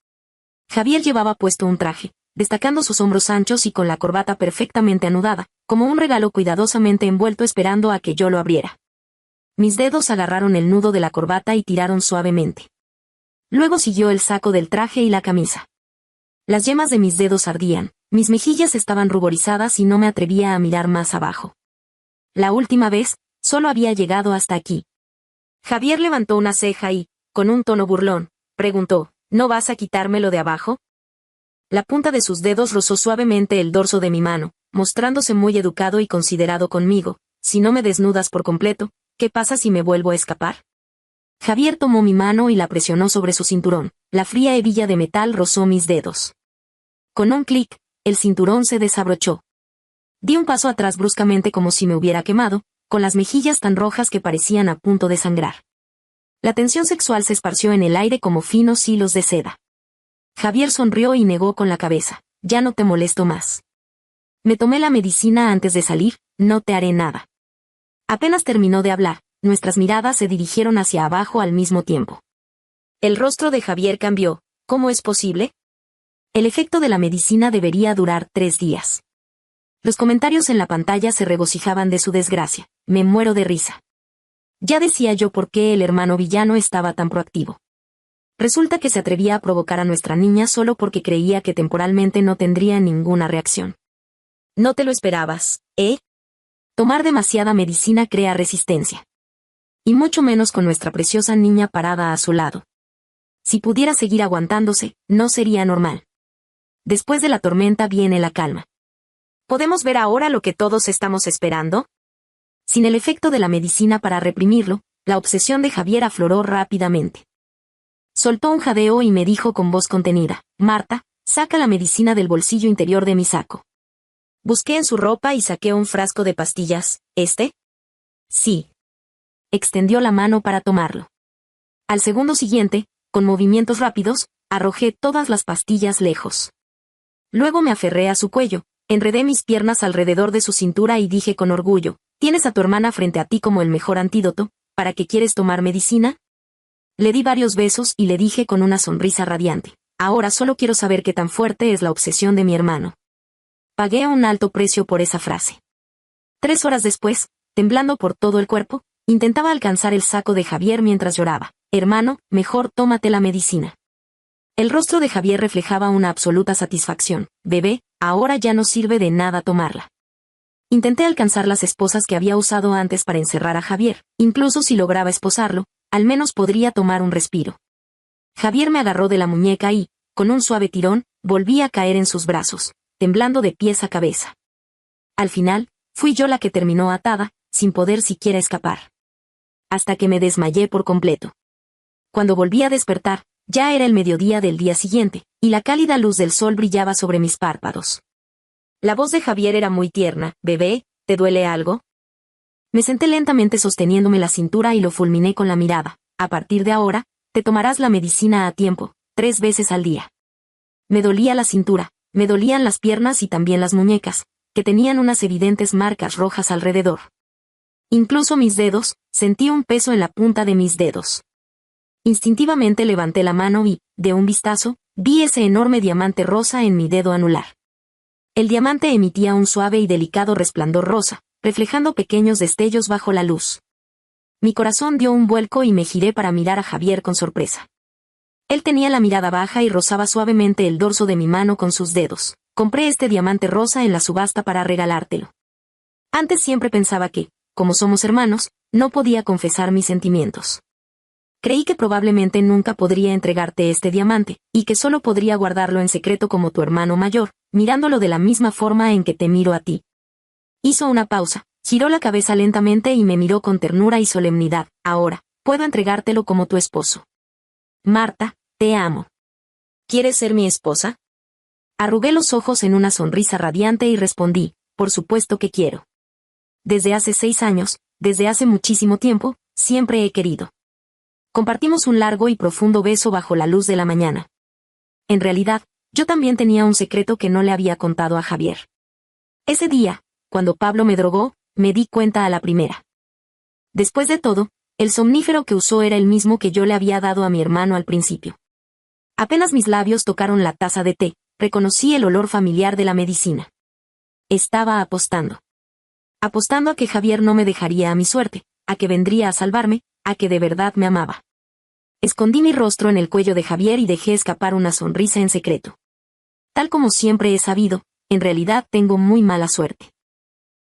Speaker 1: Javier llevaba puesto un traje, destacando sus hombros anchos y con la corbata perfectamente anudada, como un regalo cuidadosamente envuelto esperando a que yo lo abriera. Mis dedos agarraron el nudo de la corbata y tiraron suavemente. Luego siguió el saco del traje y la camisa. Las yemas de mis dedos ardían, mis mejillas estaban ruborizadas y no me atrevía a mirar más abajo. La última vez, solo había llegado hasta aquí. Javier levantó una ceja y, con un tono burlón, preguntó, ¿no vas a quitármelo de abajo? La punta de sus dedos rozó suavemente el dorso de mi mano, mostrándose muy educado y considerado conmigo. Si no me desnudas por completo, ¿qué pasa si me vuelvo a escapar? Javier tomó mi mano y la presionó sobre su cinturón. La fría hebilla de metal rozó mis dedos. Con un clic, el cinturón se desabrochó. Di un paso atrás bruscamente como si me hubiera quemado, con las mejillas tan rojas que parecían a punto de sangrar. La tensión sexual se esparció en el aire como finos hilos de seda. Javier sonrió y negó con la cabeza. Ya no te molesto más. Me tomé la medicina antes de salir, no te haré nada. Apenas terminó de hablar, nuestras miradas se dirigieron hacia abajo al mismo tiempo. El rostro de Javier cambió. ¿Cómo es posible? El efecto de la medicina debería durar 3 días. Los comentarios en la pantalla se regocijaban de su desgracia. Me muero de risa. Ya decía yo por qué el hermano villano estaba tan proactivo. Resulta que se atrevía a provocar a nuestra niña solo porque creía que temporalmente no tendría ninguna reacción. No te lo esperabas, ¿eh? Tomar demasiada medicina crea resistencia. Y mucho menos con nuestra preciosa niña parada a su lado. Si pudiera seguir aguantándose, no sería normal. Después de la tormenta viene la calma. ¿Podemos ver ahora lo que todos estamos esperando? Sin el efecto de la medicina para reprimirlo, la obsesión de Javier afloró rápidamente. Soltó un jadeo y me dijo con voz contenida, Marta, saca la medicina del bolsillo interior de mi saco. Busqué en su ropa y saqué un frasco de pastillas. ¿Este? Sí. Extendió la mano para tomarlo. Al segundo siguiente, con movimientos rápidos, arrojé todas las pastillas lejos. Luego me aferré a su cuello, enredé mis piernas alrededor de su cintura y dije con orgullo, ¿tienes a tu hermana frente a ti como el mejor antídoto? ¿Para qué quieres tomar medicina? Le di varios besos y le dije con una sonrisa radiante: ahora solo quiero saber qué tan fuerte es la obsesión de mi hermano. Pagué un alto precio por esa frase. 3 horas después, temblando por todo el cuerpo, intentaba alcanzar el saco de Javier mientras lloraba: hermano, mejor tómate la medicina. El rostro de Javier reflejaba una absoluta satisfacción: bebé, ahora ya no sirve de nada tomarla. Intenté alcanzar las esposas que había usado antes para encerrar a Javier. Incluso si lograba esposarlo, al menos podría tomar un respiro. Javier me agarró de la muñeca y, con un suave tirón, volví a caer en sus brazos, temblando de pies a cabeza. Al final, fui yo la que terminó atada, sin poder siquiera escapar. Hasta que me desmayé por completo. Cuando volví a despertar, ya era el mediodía del día siguiente, y la cálida luz del sol brillaba sobre mis párpados. La voz de Javier era muy tierna: bebé, ¿te duele algo? Me senté lentamente sosteniéndome la cintura y lo fulminé con la mirada: a partir de ahora, te tomarás la medicina a tiempo, 3 veces al día. Me dolía la cintura, me dolían las piernas y también las muñecas, que tenían unas evidentes marcas rojas alrededor. Incluso mis dedos, sentí un peso en la punta de mis dedos. Instintivamente levanté la mano y, de un vistazo, vi ese enorme diamante rosa en mi dedo anular. El diamante emitía un suave y delicado resplandor rosa, reflejando pequeños destellos bajo la luz. Mi corazón dio un vuelco y me giré para mirar a Javier con sorpresa. Él tenía la mirada baja y rozaba suavemente el dorso de mi mano con sus dedos. Compré este diamante rosa en la subasta para regalártelo. Antes siempre pensaba que, como somos hermanos, no podía confesar mis sentimientos. Creí que probablemente nunca podría entregarte este diamante, y que solo podría guardarlo en secreto como tu hermano mayor, mirándolo de la misma forma en que te miro a ti. Hizo una pausa, giró la cabeza lentamente y me miró con ternura y solemnidad: ahora, puedo entregártelo como tu esposo. Marta, te amo. ¿Quieres ser mi esposa? Arrugué los ojos en una sonrisa radiante y respondí: por supuesto que quiero. Desde hace 6 años, desde hace muchísimo tiempo, siempre he querido. Compartimos un largo y profundo beso bajo la luz de la mañana. En realidad, yo también tenía un secreto que no le había contado a Javier. Ese día, cuando Pablo me drogó, me di cuenta a la primera. Después de todo, el somnífero que usó era el mismo que yo le había dado a mi hermano al principio. Apenas mis labios tocaron la taza de té, reconocí el olor familiar de la medicina. Estaba apostando. Apostando a que Javier no me dejaría a mi suerte, a que vendría a salvarme, a que de verdad me amaba. Escondí mi rostro en el cuello de Javier y dejé escapar una sonrisa en secreto. Tal como siempre he sabido, en realidad tengo muy mala suerte.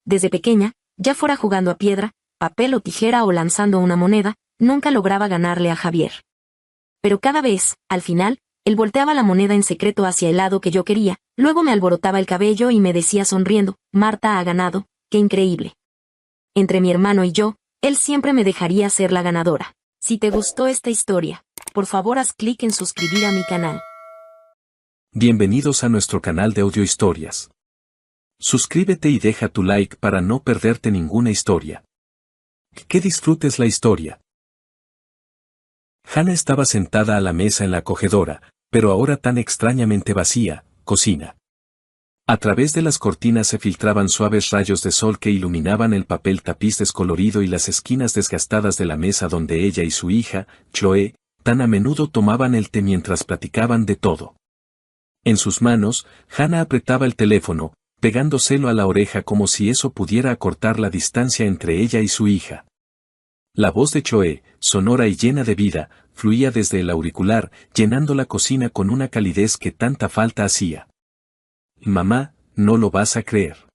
Speaker 1: Desde pequeña, ya fuera jugando a piedra, papel o tijera o lanzando una moneda, nunca lograba ganarle a Javier. Pero cada vez, al final, él volteaba la moneda en secreto hacia el lado que yo quería, luego me alborotaba el cabello y me decía sonriendo: Marta ha ganado, qué increíble. Entre mi hermano y yo, él siempre me dejaría ser la ganadora. Si te gustó esta historia, por favor haz clic en suscribir a mi canal.
Speaker 2: Bienvenidos a nuestro canal de audio historias. Suscríbete y deja tu like para no perderte ninguna historia. Que disfrutes la historia. Hannah estaba sentada a la mesa en la acogedora, pero ahora tan extrañamente vacía, cocina. A través de las cortinas se filtraban suaves rayos de sol que iluminaban el papel tapiz descolorido y las esquinas desgastadas de la mesa donde ella y su hija, Chloe, tan a menudo tomaban el té mientras platicaban de todo. En sus manos, Hannah apretaba el teléfono, pegándoselo a la oreja como si eso pudiera acortar la distancia entre ella y su hija. La voz de Chloe, sonora y llena de vida, fluía desde el auricular, llenando la cocina con una calidez que tanta falta hacía. Mamá, no lo vas a creer.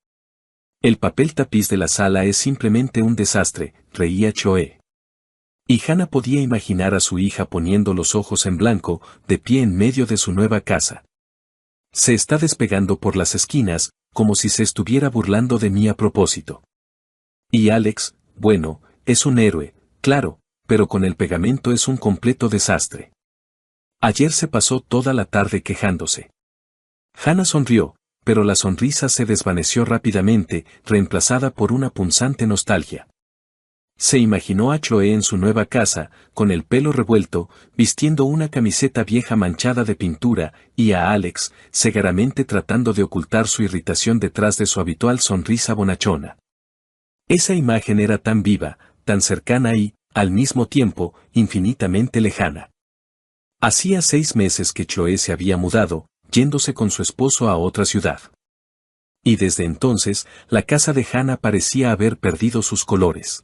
Speaker 2: El papel tapiz de la sala es simplemente un desastre, reía Chloe. Y Hannah podía imaginar a su hija poniendo los ojos en blanco, de pie en medio de su nueva casa. Se está despegando por las esquinas, como si se estuviera burlando de mí a propósito. Y Alex, bueno, es un héroe, claro, pero con el pegamento es un completo desastre. Ayer se pasó toda la tarde quejándose. Hannah sonrió, pero la sonrisa se desvaneció rápidamente, reemplazada por una punzante nostalgia. Se imaginó a Chloe en su nueva casa, con el pelo revuelto, vistiendo una camiseta vieja manchada de pintura, y a Alex, cegaramente tratando de ocultar su irritación detrás de su habitual sonrisa bonachona. Esa imagen era tan viva, tan cercana y, al mismo tiempo, infinitamente lejana. Hacía 6 meses que Chloe se había mudado, yéndose con su esposo a otra ciudad. Y desde entonces, la casa de Hannah parecía haber perdido sus colores.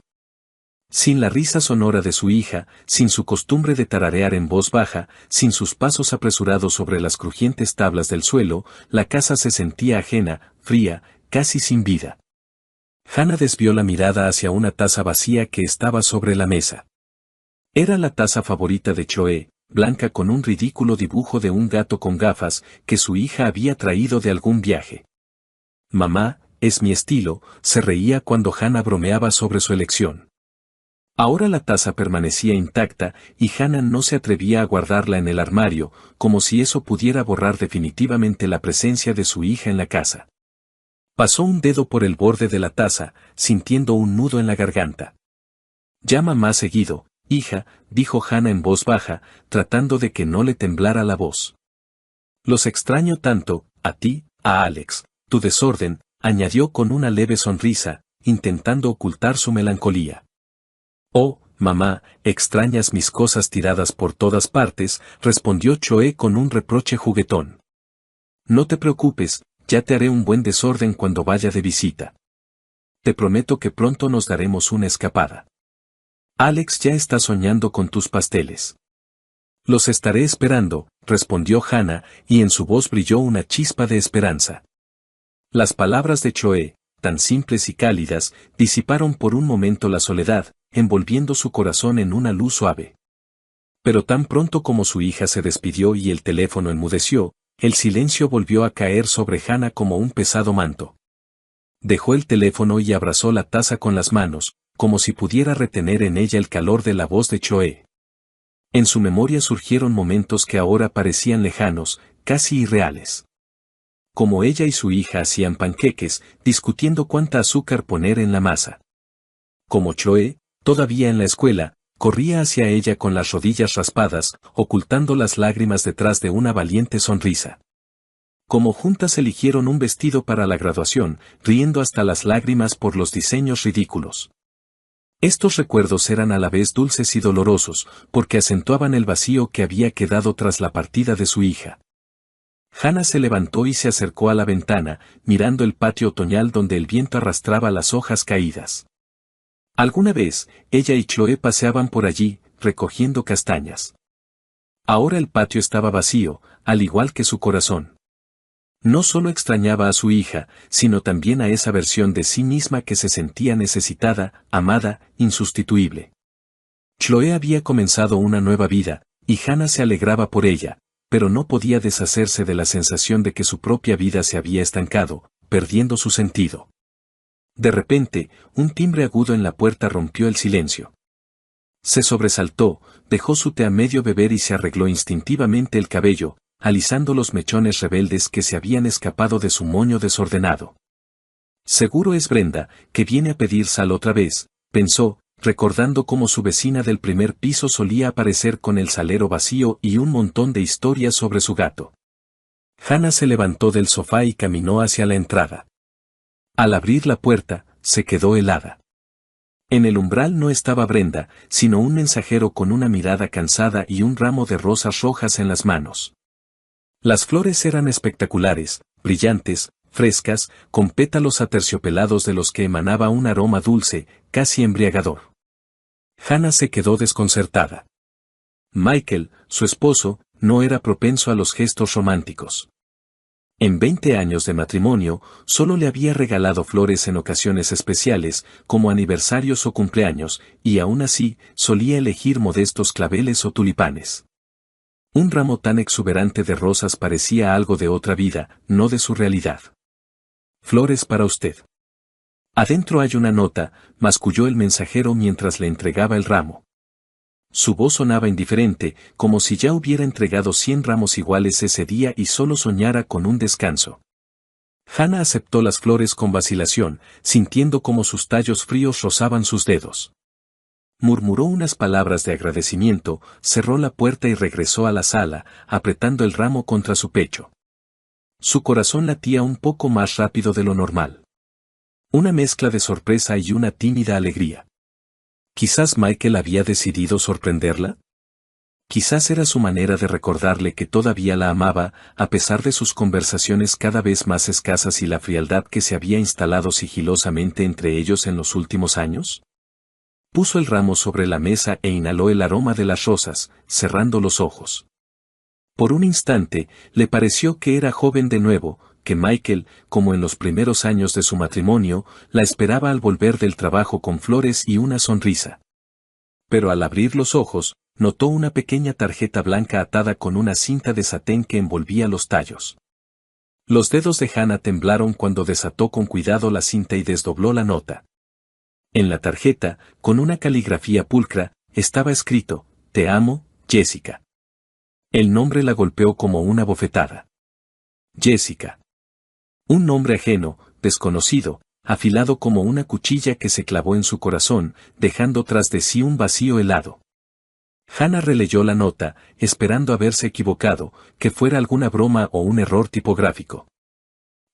Speaker 2: Sin la risa sonora de su hija, sin su costumbre de tararear en voz baja, sin sus pasos apresurados sobre las crujientes tablas del suelo, la casa se sentía ajena, fría, casi sin vida. Hannah desvió la mirada hacia una taza vacía que estaba sobre la mesa. Era la taza favorita de Chloe, blanca con un ridículo dibujo de un gato con gafas que su hija había traído de algún viaje. Mamá, es mi estilo, se reía cuando Hannah bromeaba sobre su elección. Ahora la taza permanecía intacta y Hannah no se atrevía a guardarla en el armario, como si eso pudiera borrar definitivamente la presencia de su hija en la casa. Pasó un dedo por el borde de la taza, sintiendo un nudo en la garganta. Llama más seguido, hija, dijo Hannah en voz baja, tratando de que no le temblara la voz. Los extraño tanto, a ti, a Alex, tu desorden, añadió con una leve sonrisa, intentando ocultar su melancolía. Oh, mamá, extrañas mis cosas tiradas por todas partes, respondió Chloe con un reproche juguetón. No te preocupes, ya te haré un buen desorden cuando vaya de visita. Te prometo que pronto nos daremos una escapada. Alex ya está soñando con tus pasteles. Los estaré esperando, respondió Hannah, y en su voz brilló una chispa de esperanza. Las palabras de Chloe, tan simples y cálidas, disiparon por un momento la soledad, envolviendo su corazón en una luz suave. Pero tan pronto como su hija se despidió y el teléfono enmudeció, el silencio volvió a caer sobre Hannah como un pesado manto. Dejó el teléfono y abrazó la taza con las manos, como si pudiera retener en ella el calor de la voz de Chloe. En su memoria surgieron momentos que ahora parecían lejanos, casi irreales. Como ella y su hija hacían panqueques, discutiendo cuánta azúcar poner en la masa. Como Chloe, todavía en la escuela, corría hacia ella con las rodillas raspadas, ocultando las lágrimas detrás de una valiente sonrisa. Como juntas eligieron un vestido para la graduación, riendo hasta las lágrimas por los diseños ridículos. Estos recuerdos eran a la vez dulces y dolorosos, porque acentuaban el vacío que había quedado tras la partida de su hija. Hannah se levantó y se acercó a la ventana, mirando el patio otoñal donde el viento arrastraba las hojas caídas. Alguna vez, ella y Chloe paseaban por allí, recogiendo castañas. Ahora el patio estaba vacío, al igual que su corazón. No solo extrañaba a su hija, sino también a esa versión de sí misma que se sentía necesitada, amada, insustituible. Chloe había comenzado una nueva vida, y Hannah se alegraba por ella, pero no podía deshacerse de la sensación de que su propia vida se había estancado, perdiendo su sentido. De repente, un timbre agudo en la puerta rompió el silencio. Se sobresaltó, dejó su té a medio beber y se arregló instintivamente el cabello, alisando los mechones rebeldes que se habían escapado de su moño desordenado. Seguro es Brenda, que viene a pedir sal otra vez, pensó, recordando cómo su vecina del primer piso solía aparecer con el salero vacío y un montón de historias sobre su gato. Hannah se levantó del sofá y caminó hacia la entrada. Al abrir la puerta, se quedó helada. En el umbral no estaba Brenda, sino un mensajero con una mirada cansada y un ramo de rosas rojas en las manos. Las flores eran espectaculares, brillantes, frescas, con pétalos aterciopelados de los que emanaba un aroma dulce, casi embriagador. Hannah se quedó desconcertada. Michael, su esposo, no era propenso a los gestos románticos. En 20 años de matrimonio, solo le había regalado flores en ocasiones especiales, como aniversarios o cumpleaños, y aún así, solía elegir modestos claveles o tulipanes. Un ramo tan exuberante de rosas parecía algo de otra vida, no de su realidad. Flores para usted. Adentro hay una nota, masculló el mensajero mientras le entregaba el ramo. Su voz sonaba indiferente, como si ya hubiera entregado 100 ramos iguales ese día y solo soñara con un descanso. Hannah aceptó las flores con vacilación, sintiendo como sus tallos fríos rozaban sus dedos. Murmuró unas palabras de agradecimiento, cerró la puerta y regresó a la sala, apretando el ramo contra su pecho. Su corazón latía un poco más rápido de lo normal. Una mezcla de sorpresa y una tímida alegría. Quizás Michael había decidido sorprenderla. Quizás era su manera de recordarle que todavía la amaba, a pesar de sus conversaciones cada vez más escasas y la frialdad que se había instalado sigilosamente entre ellos en los últimos años. Puso el ramo sobre la mesa e inhaló el aroma de las rosas, cerrando los ojos. Por un instante, le pareció que era joven de nuevo, que Michael, como en los primeros años de su matrimonio, la esperaba al volver del trabajo con flores y una sonrisa. Pero al abrir los ojos, notó una pequeña tarjeta blanca atada con una cinta de satén que envolvía los tallos. Los dedos de Hannah temblaron cuando desató con cuidado la cinta y desdobló la nota. En la tarjeta, con una caligrafía pulcra, estaba escrito: «Te amo, Jessica». El nombre la golpeó como una bofetada. Jessica. Un nombre ajeno, desconocido, afilado como una cuchilla que se clavó en su corazón, dejando tras de sí un vacío helado. Hannah releyó la nota, esperando haberse equivocado, que fuera alguna broma o un error tipográfico.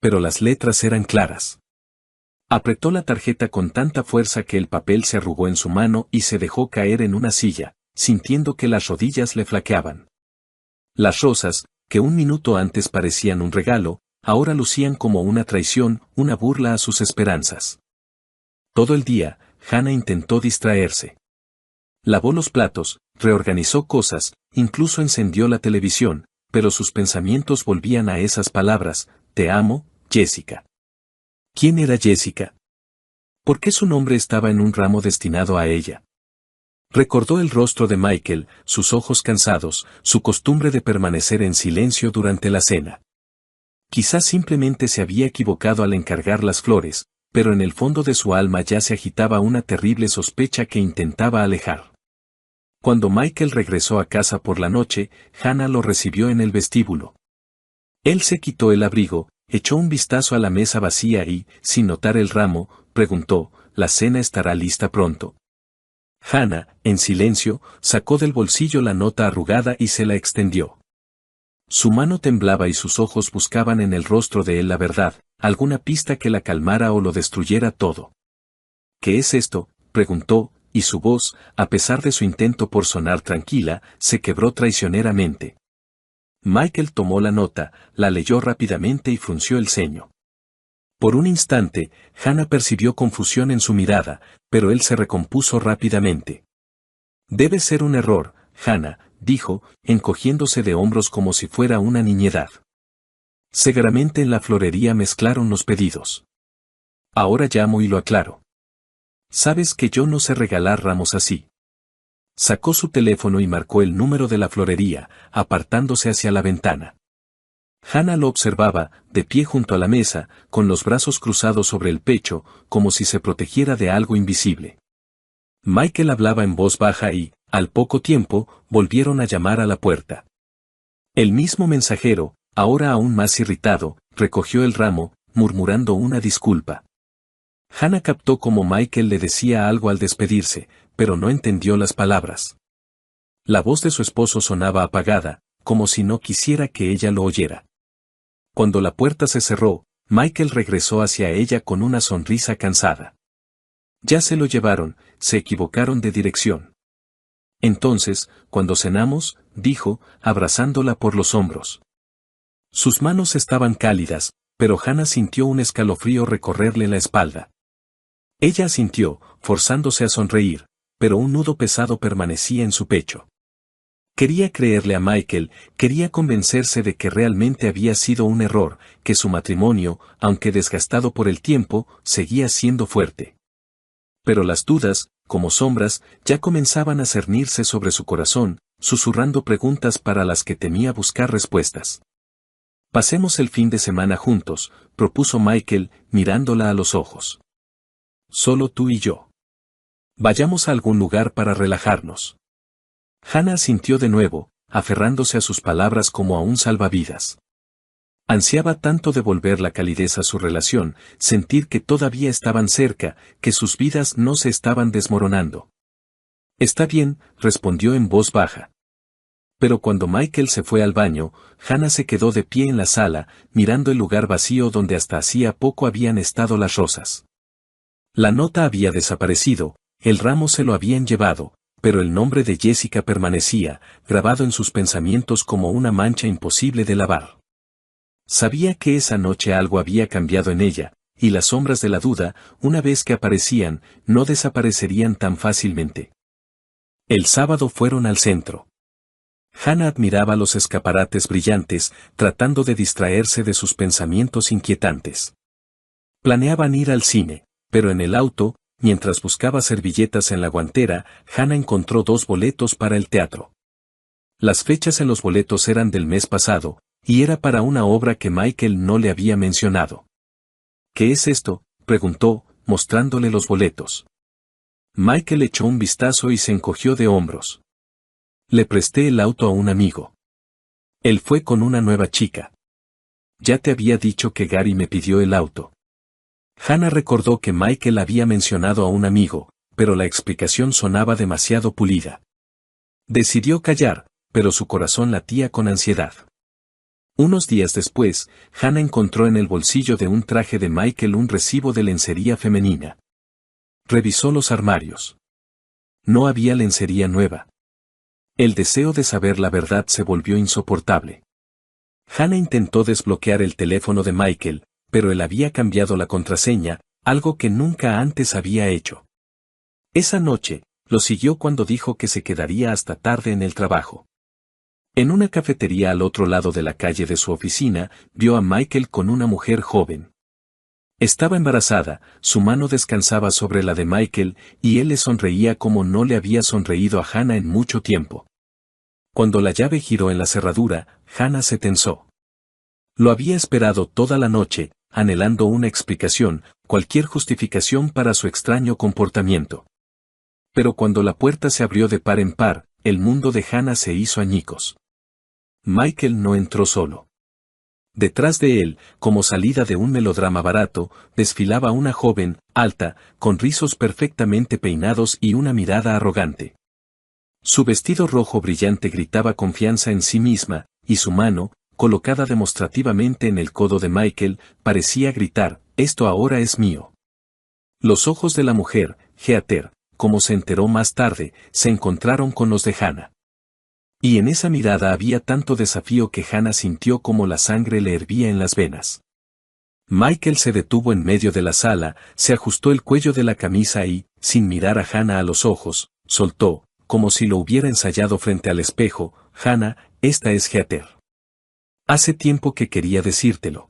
Speaker 2: Pero las letras eran claras. Apretó la tarjeta con tanta fuerza que el papel se arrugó en su mano y se dejó caer en una silla, sintiendo que las rodillas le flaqueaban. Las rosas, que un minuto antes parecían un regalo, ahora lucían como una traición, una burla a sus esperanzas. Todo el día, Hannah intentó distraerse. Lavó los platos, reorganizó cosas, incluso encendió la televisión, pero sus pensamientos volvían a esas palabras: «Te amo, Jessica». ¿Quién era Jessica? ¿Por qué su nombre estaba en un ramo destinado a ella? Recordó el rostro de Michael, sus ojos cansados, su costumbre de permanecer en silencio durante la cena. Quizás simplemente se había equivocado al encargar las flores, pero en el fondo de su alma ya se agitaba una terrible sospecha que intentaba alejar. Cuando Michael regresó a casa por la noche, Hannah lo recibió en el vestíbulo. Él se quitó el abrigo, echó un vistazo a la mesa vacía y, sin notar el ramo, preguntó: «¿La cena estará lista pronto?». Hannah, en silencio, sacó del bolsillo la nota arrugada y se la extendió. Su mano temblaba y sus ojos buscaban en el rostro de él la verdad, alguna pista que la calmara o lo destruyera todo. «¿Qué es esto?», preguntó, y su voz, a pesar de su intento por sonar tranquila, se quebró traicioneramente. Michael tomó la nota, la leyó rápidamente y frunció el ceño. Por un instante, Hannah percibió confusión en su mirada, pero él se recompuso rápidamente. «Debe ser un error, Hannah», dijo, encogiéndose de hombros como si fuera una niñedad. «Seguramente en la florería mezclaron los pedidos. Ahora llamo y lo aclaro. Sabes que yo no sé regalar ramos así». Sacó su teléfono y marcó el número de la florería, apartándose hacia la ventana. Hannah lo observaba, de pie junto a la mesa, con los brazos cruzados sobre el pecho, como si se protegiera de algo invisible. Michael hablaba en voz baja y, al poco tiempo, volvieron a llamar a la puerta. El mismo mensajero, ahora aún más irritado, recogió el ramo, murmurando una disculpa. Hannah captó cómo Michael le decía algo al despedirse, pero no entendió las palabras. La voz de su esposo sonaba apagada, como si no quisiera que ella lo oyera. Cuando la puerta se cerró, Michael regresó hacia ella con una sonrisa cansada. «Ya se lo llevaron, se equivocaron de dirección». «Entonces, cuando cenamos», dijo, abrazándola por los hombros. Sus manos estaban cálidas, pero Hannah sintió un escalofrío recorrerle la espalda. Ella asintió, forzándose a sonreír, pero un nudo pesado permanecía en su pecho. Quería creerle a Michael, quería convencerse de que realmente había sido un error, que su matrimonio, aunque desgastado por el tiempo, seguía siendo fuerte. Pero las dudas, como sombras, ya comenzaban a cernirse sobre su corazón, susurrando preguntas para las que temía buscar respuestas. «Pasemos el fin de semana juntos», propuso Michael, mirándola a los ojos. «Solo tú y yo. Vayamos a algún lugar para relajarnos». Hannah asintió de nuevo, aferrándose a sus palabras como a un salvavidas. Ansiaba tanto devolver la calidez a su relación, sentir que todavía estaban cerca, que sus vidas no se estaban desmoronando. «Está bien», respondió en voz baja. Pero cuando Michael se fue al baño, Hannah se quedó de pie en la sala, mirando el lugar vacío donde hasta hacía poco habían estado las rosas. La nota había desaparecido, el ramo se lo habían llevado, pero el nombre de Jessica permanecía, grabado en sus pensamientos como una mancha imposible de lavar. Sabía que esa noche algo había cambiado en ella, y las sombras de la duda, una vez que aparecían, no desaparecerían tan fácilmente. El sábado fueron al centro. Hannah admiraba los escaparates brillantes, tratando de distraerse de sus pensamientos inquietantes. Planeaban ir al cine, pero en el auto, mientras buscaba servilletas en la guantera, Hannah encontró 2 boletos para el teatro. Las fechas en los boletos eran del mes pasado, y era para una obra que Michael no le había mencionado. ¿Qué es esto?, preguntó, mostrándole los boletos. Michael echó un vistazo y se encogió de hombros. Le presté el auto a un amigo. Él fue con una nueva chica. Ya te había dicho que Gary me pidió el auto. Hannah recordó que Michael había mencionado a un amigo, pero la explicación sonaba demasiado pulida. Decidió callar, pero su corazón latía con ansiedad. Unos días después, Hannah encontró en el bolsillo de un traje de Michael un recibo de lencería femenina. Revisó los armarios. No había lencería nueva. El deseo de saber la verdad se volvió insoportable. Hannah intentó desbloquear el teléfono de Michael, pero él había cambiado la contraseña, algo que nunca antes había hecho. Esa noche, lo siguió cuando dijo que se quedaría hasta tarde en el trabajo. En una cafetería al otro lado de la calle de su oficina, vio a Michael con una mujer joven. Estaba embarazada, su mano descansaba sobre la de Michael, y él le sonreía como no le había sonreído a Hannah en mucho tiempo. Cuando la llave giró en la cerradura, Hannah se tensó. Lo había esperado toda la noche, anhelando una explicación, cualquier justificación para su extraño comportamiento. Pero cuando la puerta se abrió de par en par, el mundo de Hannah se hizo añicos. Michael no entró solo. Detrás de él, como salida de un melodrama barato, desfilaba una joven, alta, con rizos perfectamente peinados y una mirada arrogante. Su vestido rojo brillante gritaba confianza en sí misma, y su mano, colocada demostrativamente en el codo de Michael, parecía gritar, «Esto ahora es mío». Los ojos de la mujer, Heather, como se enteró más tarde, se encontraron con los de Hannah. Y en esa mirada había tanto desafío que Hannah sintió como la sangre le hervía en las venas. Michael se detuvo en medio de la sala, se ajustó el cuello de la camisa y, sin mirar a Hannah a los ojos, soltó, como si lo hubiera ensayado frente al espejo, «Hannah, esta es Heather. Hace tiempo que quería decírtelo.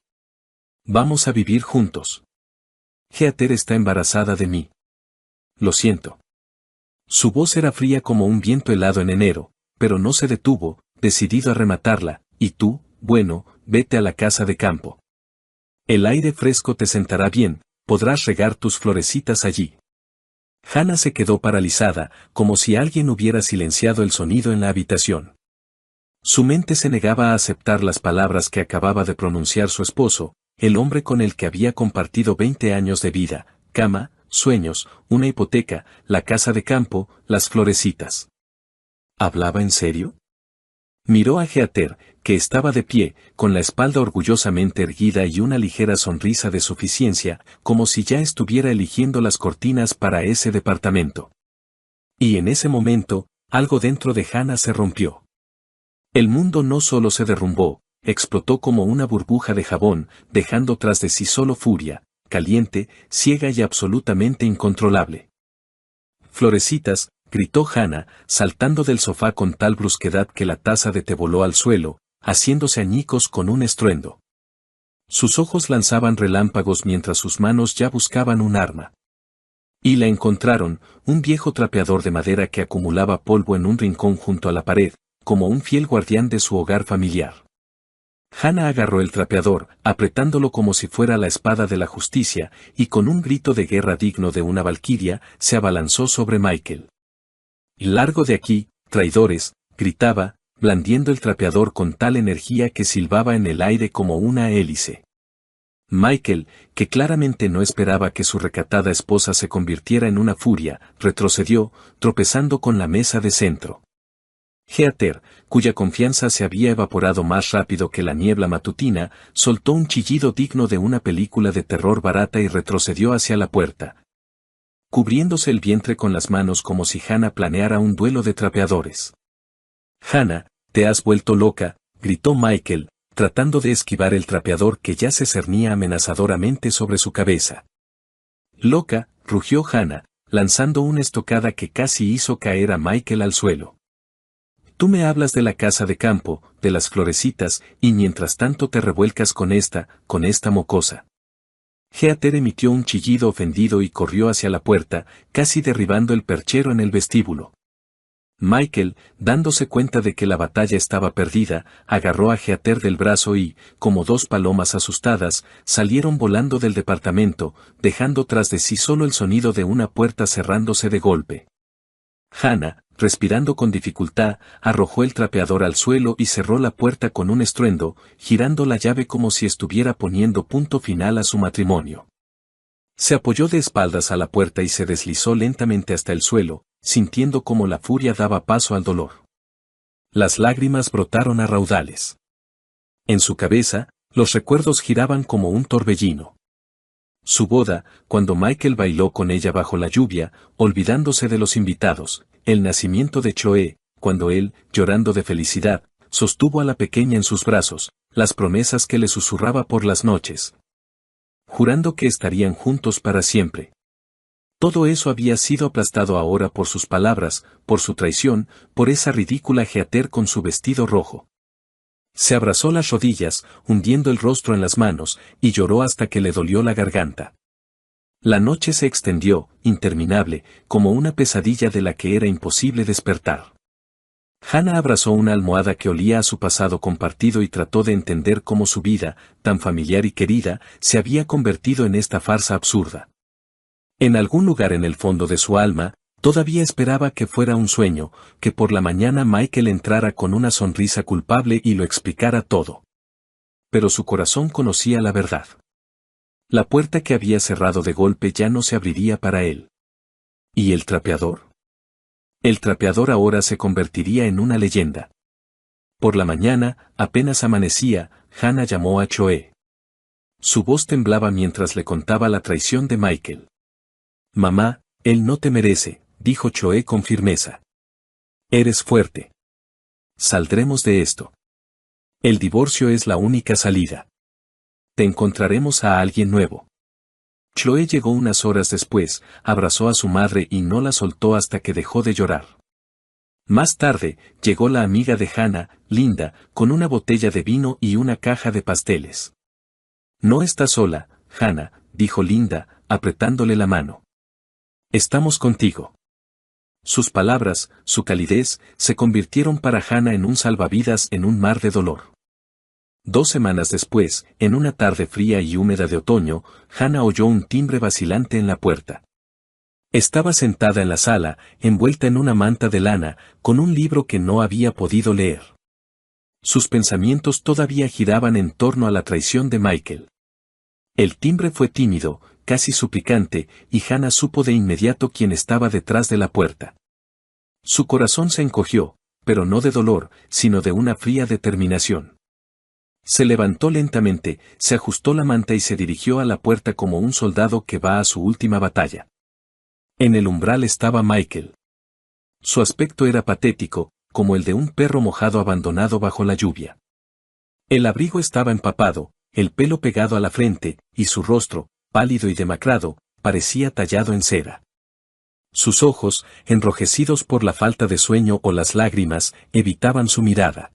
Speaker 2: Vamos a vivir juntos. Heather está embarazada de mí. Lo siento». Su voz era fría como un viento helado en enero, pero no se detuvo, decidido a rematarla, «Y tú, bueno, vete a la casa de campo. El aire fresco te sentará bien, podrás regar tus florecitas allí». Hannah se quedó paralizada, como si alguien hubiera silenciado el sonido en la habitación. Su mente se negaba a aceptar las palabras que acababa de pronunciar su esposo, el hombre con el que había compartido 20 años de vida, cama, sueños, una hipoteca, la casa de campo, las florecitas. ¿Hablaba en serio? Miró a Heather, que estaba de pie, con la espalda orgullosamente erguida y una ligera sonrisa de suficiencia, como si ya estuviera eligiendo las cortinas para ese departamento. Y en ese momento, algo dentro de Hannah se rompió. El mundo no solo se derrumbó, explotó como una burbuja de jabón, dejando tras de sí solo furia, caliente, ciega y absolutamente incontrolable. «Florecitas», gritó Hannah, saltando del sofá con tal brusquedad que la taza de té voló al suelo, haciéndose añicos con un estruendo. Sus ojos lanzaban relámpagos mientras sus manos ya buscaban un arma. Y la encontraron, un viejo trapeador de madera que acumulaba polvo en un rincón junto a la pared, como un fiel guardián de su hogar familiar. Hannah agarró el trapeador, apretándolo como si fuera la espada de la justicia, y con un grito de guerra digno de una valquiria, se abalanzó sobre Michael. «Largo de aquí, traidores», gritaba, blandiendo el trapeador con tal energía que silbaba en el aire como una hélice. Michael, que claramente no esperaba que su recatada esposa se convirtiera en una furia, retrocedió, tropezando con la mesa de centro. Heather, cuya confianza se había evaporado más rápido que la niebla matutina, soltó un chillido digno de una película de terror barata y retrocedió hacia la puerta. cubriéndose el vientre con las manos como si Hannah planeara un duelo de trapeadores. «Hannah, te has vuelto loca», gritó Michael, tratando de esquivar el trapeador que ya se cernía amenazadoramente sobre su cabeza. «Loca», rugió Hannah, lanzando una estocada que casi hizo caer a Michael al suelo. «Tú me hablas de la casa de campo, de las florecitas, y mientras tanto te revuelcas con esta mocosa». Heather emitió un chillido ofendido y corrió hacia la puerta, casi derribando el perchero en el vestíbulo. Michael, dándose cuenta de que la batalla estaba perdida, agarró a Heather del brazo y, como dos palomas asustadas, salieron volando del departamento, dejando tras de sí solo el sonido de una puerta cerrándose de golpe. Hannah, respirando con dificultad, arrojó el trapeador al suelo y cerró la puerta con un estruendo, girando la llave como si estuviera poniendo punto final a su matrimonio. Se apoyó de espaldas a la puerta y se deslizó lentamente hasta el suelo, sintiendo cómo la furia daba paso al dolor. Las lágrimas brotaron a raudales. En su cabeza, los recuerdos giraban como un torbellino. Su boda, cuando Michael bailó con ella bajo la lluvia, olvidándose de los invitados, el nacimiento de Chloe, cuando él, llorando de felicidad, sostuvo a la pequeña en sus brazos, las promesas que le susurraba por las noches, jurando que estarían juntos para siempre. Todo eso había sido aplastado ahora por sus palabras, por su traición, por esa ridícula Heather con su vestido rojo. Se abrazó las rodillas, hundiendo el rostro en las manos, y lloró hasta que le dolió la garganta. La noche se extendió, interminable, como una pesadilla de la que era imposible despertar. Hannah abrazó una almohada que olía a su pasado compartido y trató de entender cómo su vida, tan familiar y querida, se había convertido en esta farsa absurda. En algún lugar en el fondo de su alma, todavía esperaba que fuera un sueño, que por la mañana Michael entrara con una sonrisa culpable y lo explicara todo. Pero su corazón conocía la verdad. La puerta que había cerrado de golpe ya no se abriría para él. ¿Y el trapeador? El trapeador ahora se convertiría en una leyenda. Por la mañana, apenas amanecía, Hannah llamó a Chloe. Su voz temblaba mientras le contaba la traición de Michael. «Mamá, él no te merece», dijo Chloe con firmeza. «Eres fuerte. Saldremos de esto. El divorcio es la única salida. Te encontraremos a alguien nuevo». Chloe llegó unas horas después, abrazó a su madre y no la soltó hasta que dejó de llorar. Más tarde, llegó la amiga de Hannah, Linda, con una botella de vino y una caja de pasteles. «No estás sola, Hannah», dijo Linda, apretándole la mano. «Estamos contigo». Sus palabras, su calidez, se convirtieron para Hannah en un salvavidas en un mar de dolor. 2 semanas después, en una tarde fría y húmeda de otoño, Hannah oyó un timbre vacilante en la puerta. Estaba sentada en la sala, envuelta en una manta de lana, con un libro que no había podido leer. Sus pensamientos todavía giraban en torno a la traición de Michael. El timbre fue tímido, casi suplicante, y Hannah supo de inmediato quién estaba detrás de la puerta. Su corazón se encogió, pero no de dolor, sino de una fría determinación. Se levantó lentamente, se ajustó la manta y se dirigió a la puerta como un soldado que va a su última batalla. En el umbral estaba Michael. Su aspecto era patético, como el de un perro mojado abandonado bajo la lluvia. El abrigo estaba empapado, el pelo pegado a la frente, y su rostro, pálido y demacrado, parecía tallado en cera. Sus ojos, enrojecidos por la falta de sueño o las lágrimas, evitaban su mirada.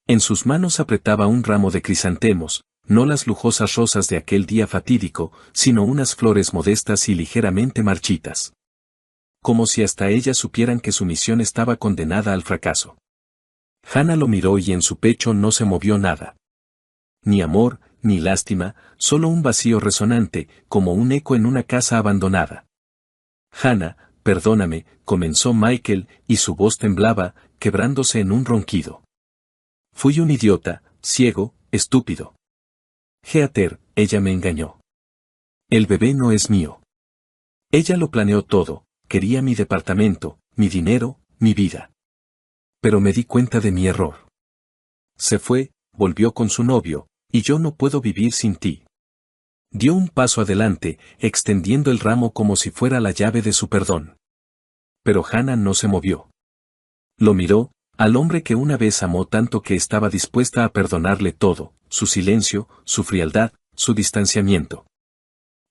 Speaker 2: En sus manos apretaba un ramo de crisantemos, no las lujosas rosas de aquel día fatídico, sino unas flores modestas y ligeramente marchitas. Como si hasta ellas supieran que su misión estaba condenada al fracaso. Hannah lo miró y en su pecho no se movió nada. Ni amor, ni lástima, solo un vacío resonante, como un eco en una casa abandonada. «Hannah, perdóname», comenzó Michael, y su voz temblaba, quebrándose en un ronquido. «Fui un idiota, ciego, estúpido. Heather, ella me engañó. El bebé no es mío. Ella lo planeó todo, quería mi departamento, mi dinero, mi vida. Pero me di cuenta de mi error. Se fue, volvió con su novio, y yo no puedo vivir sin ti. Dio un paso adelante, extendiendo el ramo como si fuera la llave de su perdón. Pero Hannah no se movió. Lo miró, al hombre que una vez amó tanto que estaba dispuesta a perdonarle todo, su silencio, su frialdad, su distanciamiento.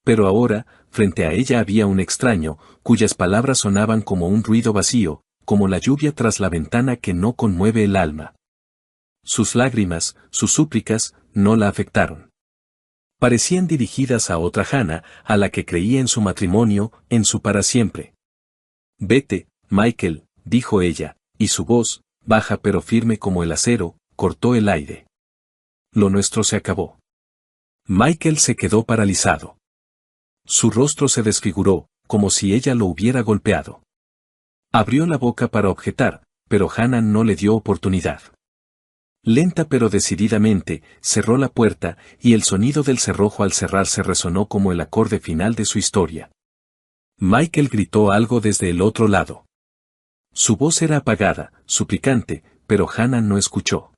Speaker 2: Pero ahora, frente a ella había un extraño, cuyas palabras sonaban como un ruido vacío, como la lluvia tras la ventana que no conmueve el alma. Sus lágrimas, sus súplicas, no la afectaron. Parecían dirigidas a otra Hannah, a la que creía en su matrimonio, en su para siempre. «Vete, Michael», dijo ella, y su voz, baja pero firme como el acero, cortó el aire. Lo nuestro se acabó. Michael se quedó paralizado. Su rostro se desfiguró, como si ella lo hubiera golpeado. Abrió la boca para objetar, pero Hannah no le dio oportunidad. Lenta pero decididamente, cerró la puerta, y el sonido del cerrojo al cerrarse resonó como el acorde final de su historia. Michael gritó algo desde el otro lado. Su voz era apagada, suplicante, pero Hannah no escuchó.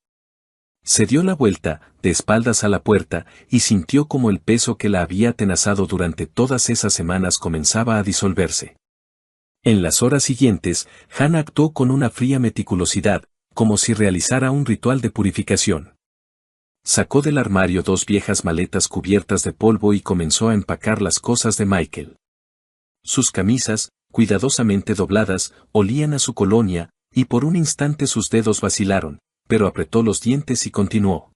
Speaker 2: Se dio la vuelta, de espaldas a la puerta, y sintió como el peso que la había atenazado durante todas esas semanas comenzaba a disolverse. En las horas siguientes, Hannah actuó con una fría meticulosidad, como si realizara un ritual de purificación. Sacó del armario 2 viejas maletas cubiertas de polvo y comenzó a empacar las cosas de Michael. Sus camisas, cuidadosamente dobladas, olían a su colonia, y por un instante sus dedos vacilaron, pero apretó los dientes y continuó.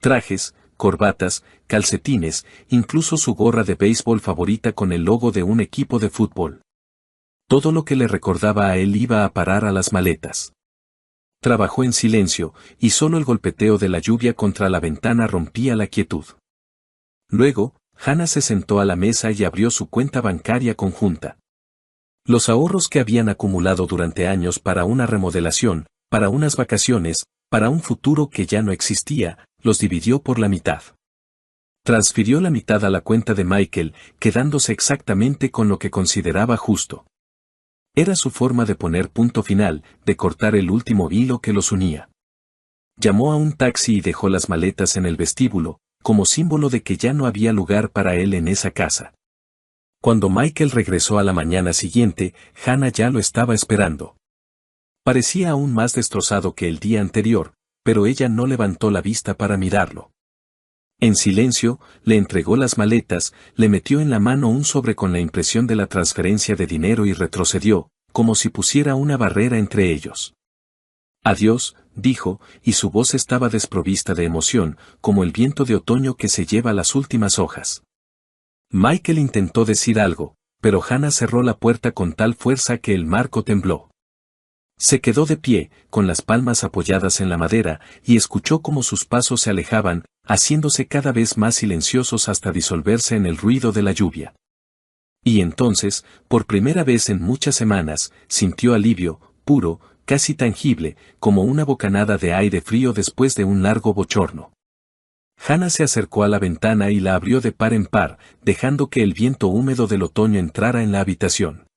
Speaker 2: Trajes, corbatas, calcetines, incluso su gorra de béisbol favorita con el logo de un equipo de fútbol. Todo lo que le recordaba a él iba a parar a las maletas. Trabajó en silencio, y solo el golpeteo de la lluvia contra la ventana rompía la quietud. Luego, Hannah se sentó a la mesa y abrió su cuenta bancaria conjunta. Los ahorros que habían acumulado durante años para una remodelación, para unas vacaciones, para un futuro que ya no existía, los dividió por la mitad. Transfirió la mitad a la cuenta de Michael, quedándose exactamente con lo que consideraba justo. Era su forma de poner punto final, de cortar el último hilo que los unía. Llamó a un taxi y dejó las maletas en el vestíbulo, como símbolo de que ya no había lugar para él en esa casa. Cuando Michael regresó a la mañana siguiente, Hannah ya lo estaba esperando. Parecía aún más destrozado que el día anterior, pero ella no levantó la vista para mirarlo. En silencio, le entregó las maletas, le metió en la mano un sobre con la impresión de la transferencia de dinero y retrocedió, como si pusiera una barrera entre ellos. «Adiós», dijo, y su voz estaba desprovista de emoción, como el viento de otoño que se lleva las últimas hojas. Michael intentó decir algo, pero Hannah cerró la puerta con tal fuerza que el marco tembló. Se quedó de pie, con las palmas apoyadas en la madera, y escuchó cómo sus pasos se alejaban, haciéndose cada vez más silenciosos hasta disolverse en el ruido de la lluvia. Y entonces, por primera vez en muchas semanas, sintió alivio, puro, casi tangible, como una bocanada de aire frío después de un largo bochorno. Hannah se acercó a la ventana y la abrió de par en par, dejando que el viento húmedo del otoño entrara en la habitación.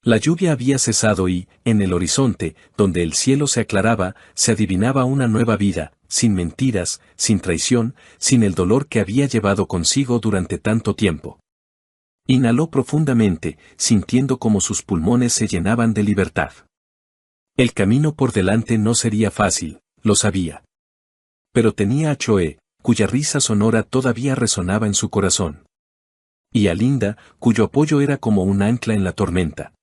Speaker 2: La lluvia había cesado y, en el horizonte, donde el cielo se aclaraba, se adivinaba una nueva vida, sin mentiras, sin traición, sin el dolor que había llevado consigo durante tanto tiempo. Inhaló profundamente, sintiendo como sus pulmones se llenaban de libertad. El camino por delante no sería fácil, lo sabía. Pero tenía a Choe, cuya risa sonora todavía resonaba en su corazón. Y a Linda, cuyo apoyo era como un ancla en la tormenta.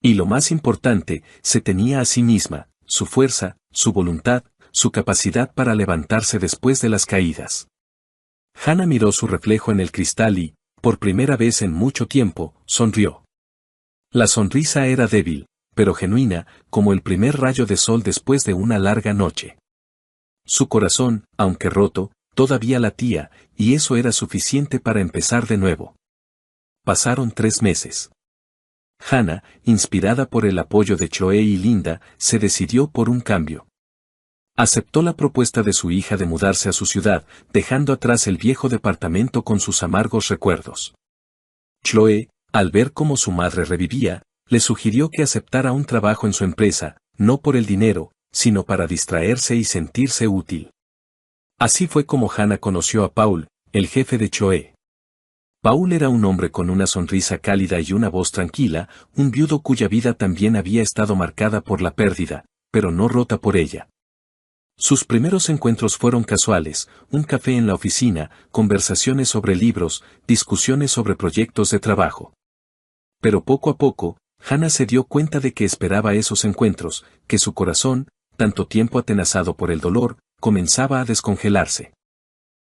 Speaker 2: Y lo más importante, se tenía a sí misma, su fuerza, su voluntad, su capacidad para levantarse después de las caídas. Hannah miró su reflejo en el cristal y, por primera vez en mucho tiempo, sonrió. La sonrisa era débil, pero genuina, como el primer rayo de sol después de una larga noche. Su corazón, aunque roto, todavía latía, y eso era suficiente para empezar de nuevo. Pasaron 3 meses. Hannah, inspirada por el apoyo de Choe y Linda, se decidió por un cambio. Aceptó la propuesta de su hija de mudarse a su ciudad, dejando atrás el viejo departamento con sus amargos recuerdos. Choe, al ver cómo su madre revivía, le sugirió que aceptara un trabajo en su empresa, no por el dinero, sino para distraerse y sentirse útil. Así fue como Hannah conoció a Paul, el jefe de Choe. Paul era un hombre con una sonrisa cálida y una voz tranquila, un viudo cuya vida también había estado marcada por la pérdida, pero no rota por ella. Sus primeros encuentros fueron casuales, un café en la oficina, conversaciones sobre libros, discusiones sobre proyectos de trabajo. Pero poco a poco, Hannah se dio cuenta de que esperaba esos encuentros, que su corazón, tanto tiempo atenazado por el dolor, comenzaba a descongelarse.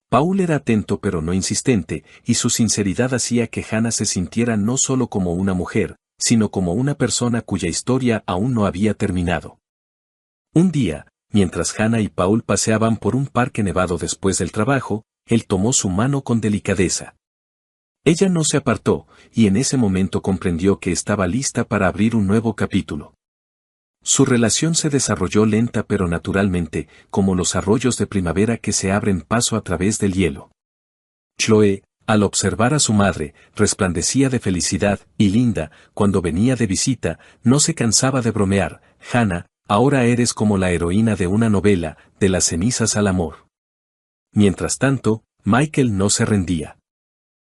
Speaker 2: Paul era atento pero no insistente, y su sinceridad hacía que Hannah se sintiera no solo como una mujer, sino como una persona cuya historia aún no había terminado. Un día, mientras Hannah y Paul paseaban por un parque nevado después del trabajo, él tomó su mano con delicadeza. Ella no se apartó, y en ese momento comprendió que estaba lista para abrir un nuevo capítulo. Su relación se desarrolló lenta pero naturalmente, como los arroyos de primavera que se abren paso a través del hielo. Chloe, al observar a su madre, resplandecía de felicidad, y Linda, cuando venía de visita, no se cansaba de bromear: Hannah, ahora eres como la heroína de una novela, de las cenizas al amor. Mientras tanto, Michael no se rendía.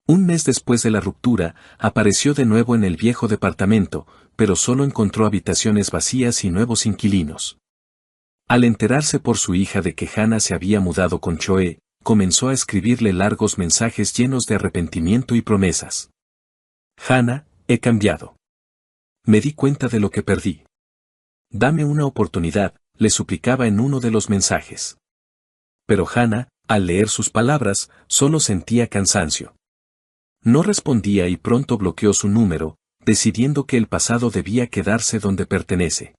Speaker 2: Un mes después de la ruptura, apareció de nuevo en el viejo departamento, pero solo encontró habitaciones vacías y nuevos inquilinos. Al enterarse por su hija de que Hannah se había mudado con Choe, comenzó a escribirle largos mensajes llenos de arrepentimiento y promesas. Hannah, he cambiado. Me di cuenta de lo que perdí. Dame una oportunidad, le suplicaba en uno de los mensajes. Pero Hannah, al leer sus palabras, solo sentía cansancio. No respondía y pronto bloqueó su número, decidiendo que el pasado debía quedarse donde pertenece.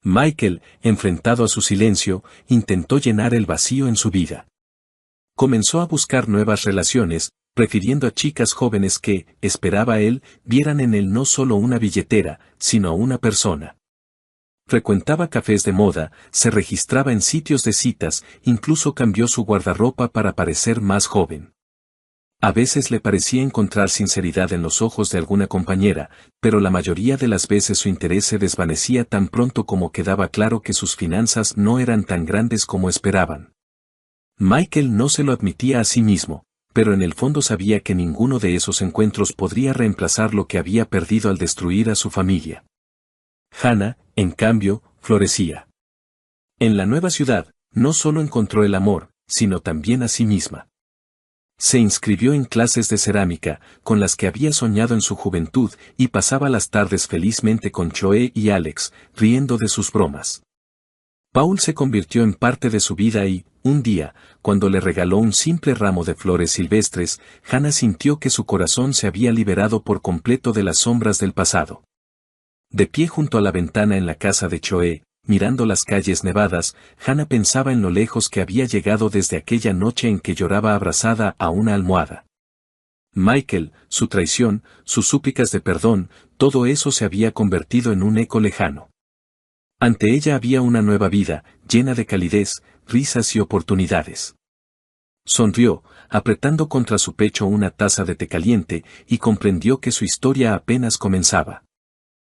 Speaker 2: Michael, enfrentado a su silencio, intentó llenar el vacío en su vida. Comenzó a buscar nuevas relaciones, prefiriendo a chicas jóvenes que, esperaba él, vieran en él no solo una billetera, sino a una persona. Frecuentaba cafés de moda, se registraba en sitios de citas, incluso cambió su guardarropa para parecer más joven. A veces le parecía encontrar sinceridad en los ojos de alguna compañera, pero la mayoría de las veces su interés se desvanecía tan pronto como quedaba claro que sus finanzas no eran tan grandes como esperaban. Michael no se lo admitía a sí mismo, pero en el fondo sabía que ninguno de esos encuentros podría reemplazar lo que había perdido al destruir a su familia. Hannah, en cambio, florecía. En la nueva ciudad, no solo encontró el amor, sino también a sí misma. Se inscribió en clases de cerámica, con las que había soñado en su juventud, y pasaba las tardes felizmente con Choe y Alex, riendo de sus bromas. Paul se convirtió en parte de su vida y, un día, cuando le regaló un simple ramo de flores silvestres, Hannah sintió que su corazón se había liberado por completo de las sombras del pasado. De pie junto a la ventana en la casa de Choe, mirando las calles nevadas, Hannah pensaba en lo lejos que había llegado desde aquella noche en que lloraba abrazada a una almohada. Michael, su traición, sus súplicas de perdón, todo eso se había convertido en un eco lejano. Ante ella había una nueva vida, llena de calidez, risas y oportunidades. Sonrió, apretando contra su pecho una taza de té caliente, y comprendió que su historia apenas comenzaba.